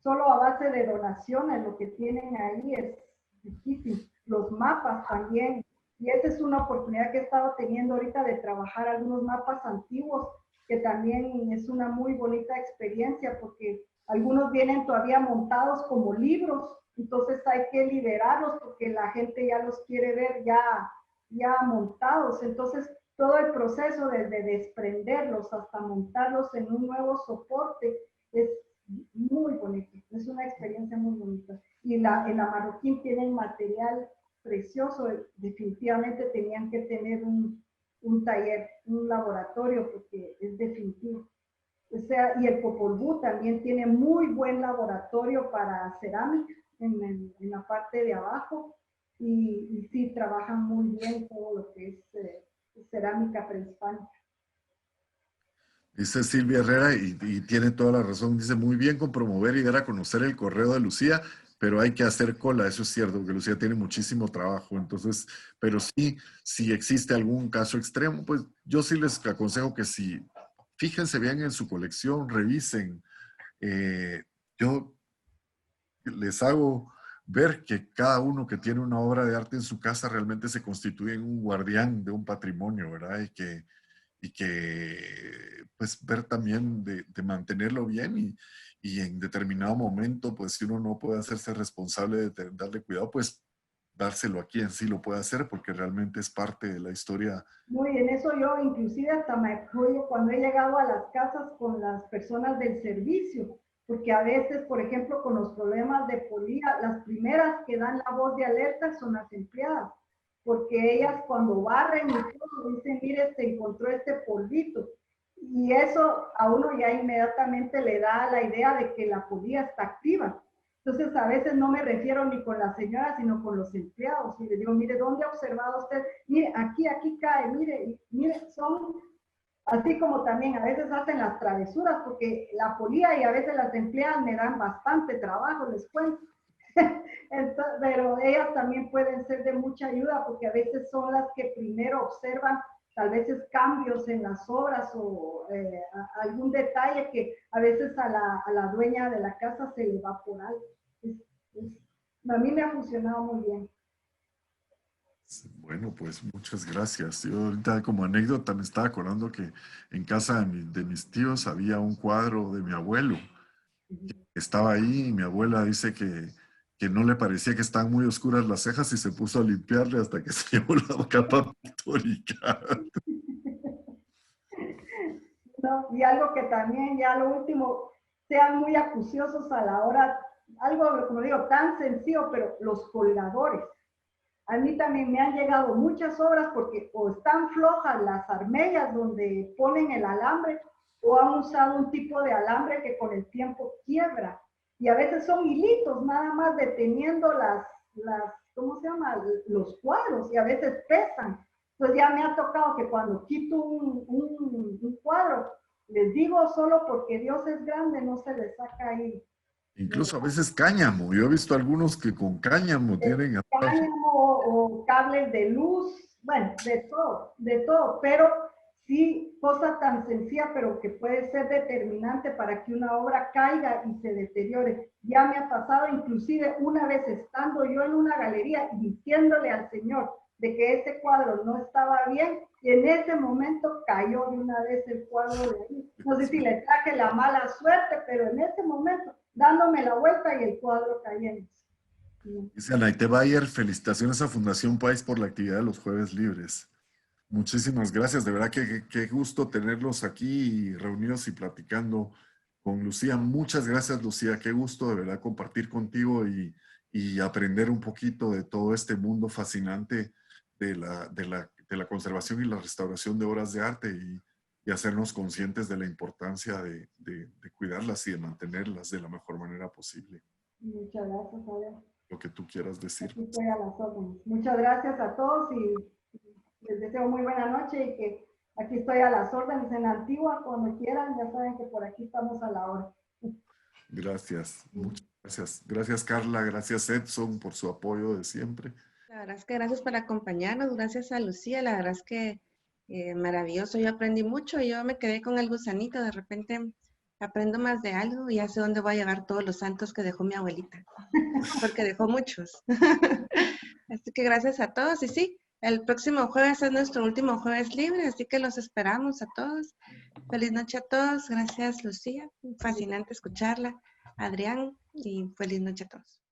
solo a base de donaciones, lo que tienen ahí es difícil, los mapas también, y esa es una oportunidad que he estado teniendo ahorita de trabajar algunos mapas antiguos, que también es una muy bonita experiencia porque algunos vienen todavía montados como libros. Entonces hay que liberarlos porque la gente ya los quiere ver ya montados. Entonces todo el proceso desde desprenderlos hasta montarlos en un nuevo soporte es muy bonito. Es una experiencia muy bonita. Y en la Marroquín tienen material precioso. Definitivamente tenían que tener un taller, un laboratorio porque es definitivo. O sea, y el Popol Vuh también tiene muy buen laboratorio para cerámica en la parte de abajo y sí trabajan muy bien todo lo que es cerámica prehispánica. Dice Silvia Herrera y tiene toda la razón, dice muy bien con promover y dar a conocer el correo de Lucía, pero hay que hacer cola, eso es cierto, porque Lucía tiene muchísimo trabajo, entonces, pero sí, si existe algún caso extremo, pues yo sí les aconsejo que si, fíjense bien en su colección, revisen, yo les hago ver que cada uno que tiene una obra de arte en su casa realmente se constituye en un guardián de un patrimonio, ¿verdad? Y que pues ver también de mantenerlo bien y en determinado momento, pues si uno no puede hacerse responsable de darle cuidado, pues dárselo a quien sí lo puede hacer porque realmente es parte de la historia. Muy bien, eso yo inclusive hasta me apoyo cuando he llegado a las casas con las personas del servicio, porque a veces, por ejemplo, con los problemas de polía, las primeras que dan la voz de alerta son las empleadas, porque ellas cuando barren y todo dicen, mire, se encontró este polvito. Y eso a uno ya inmediatamente le da la idea de que la polía está activa. Entonces, a veces no me refiero ni con la señora, sino con los empleados. Y le digo, mire, ¿dónde ha observado usted? Mire, aquí cae, mire, son así como también a veces hacen las travesuras, porque la polía y a veces las empleadas me dan bastante trabajo, les cuento. Entonces, pero ellas también pueden ser de mucha ayuda, porque a veces son las que primero observan tal vez cambios en las obras o algún detalle que a veces a la dueña de la casa se le va por algo. A mí me ha funcionado muy bien. Bueno, pues muchas gracias. Yo ahorita como anécdota me estaba acordando que en casa de mis tíos había un cuadro de mi abuelo. Estaba ahí y mi abuela dice que no le parecía que estaban muy oscuras las cejas y se puso a limpiarle hasta que se llevó la capa pictórica. No, y algo que también, ya lo último, sean muy acuciosos a la hora, algo, como digo, tan sencillo, pero los colgadores. A mí también me han llegado muchas obras porque o están flojas las armellas donde ponen el alambre o han usado un tipo de alambre que con el tiempo quiebra. Y a veces son hilitos nada más deteniendo ¿cómo se llama? Los cuadros y a veces pesan. Entonces ya me ha tocado que cuando quito un cuadro, les digo solo porque Dios es grande, no se le saca ahí. Incluso a veces cáñamo. Yo he visto algunos que con cáñamo tienen... Cáñamo o cables de luz, bueno, de todo, pero sí, cosa tan sencilla, pero que puede ser determinante para que una obra caiga y se deteriore. Ya me ha pasado, inclusive una vez estando yo en una galería y diciéndole al Señor de que ese cuadro no estaba bien, y en ese momento cayó de una vez el cuadro de ahí. No sé si le traje la mala suerte, pero en ese momento, dándome la vuelta y el cuadro cayendo. Dice Anaite Bayer, felicitaciones a Fundación País por la actividad de los Jueves Libres. Muchísimas gracias, de verdad que qué gusto tenerlos aquí reunidos y platicando con Lucía. Muchas gracias, Lucía, qué gusto de verdad compartir contigo y aprender un poquito de todo este mundo fascinante de la conservación y la restauración de obras de arte y hacernos conscientes de la importancia de cuidarlas y de mantenerlas de la mejor manera posible. Muchas gracias, Javier. Lo que tú quieras decir. Aquí estoy a las órdenes. Muchas gracias a todos y les deseo muy buena noche y que aquí estoy a las órdenes en Antigua, cuando quieran, ya saben que por aquí estamos a la hora. Gracias, muchas gracias. Gracias Carla, gracias Edson por su apoyo de siempre. La verdad es que gracias por acompañarnos, gracias a Lucía, la verdad es que maravilloso, yo aprendí mucho, yo me quedé con el gusanito, de repente aprendo más de algo y ya sé dónde voy a llevar todos los santos que dejó mi abuelita, porque dejó muchos. Así que gracias a todos y sí, el próximo jueves es nuestro último jueves libre, así que los esperamos a todos. Feliz noche a todos, gracias Lucía, fascinante escucharla, Adrián, y feliz noche a todos.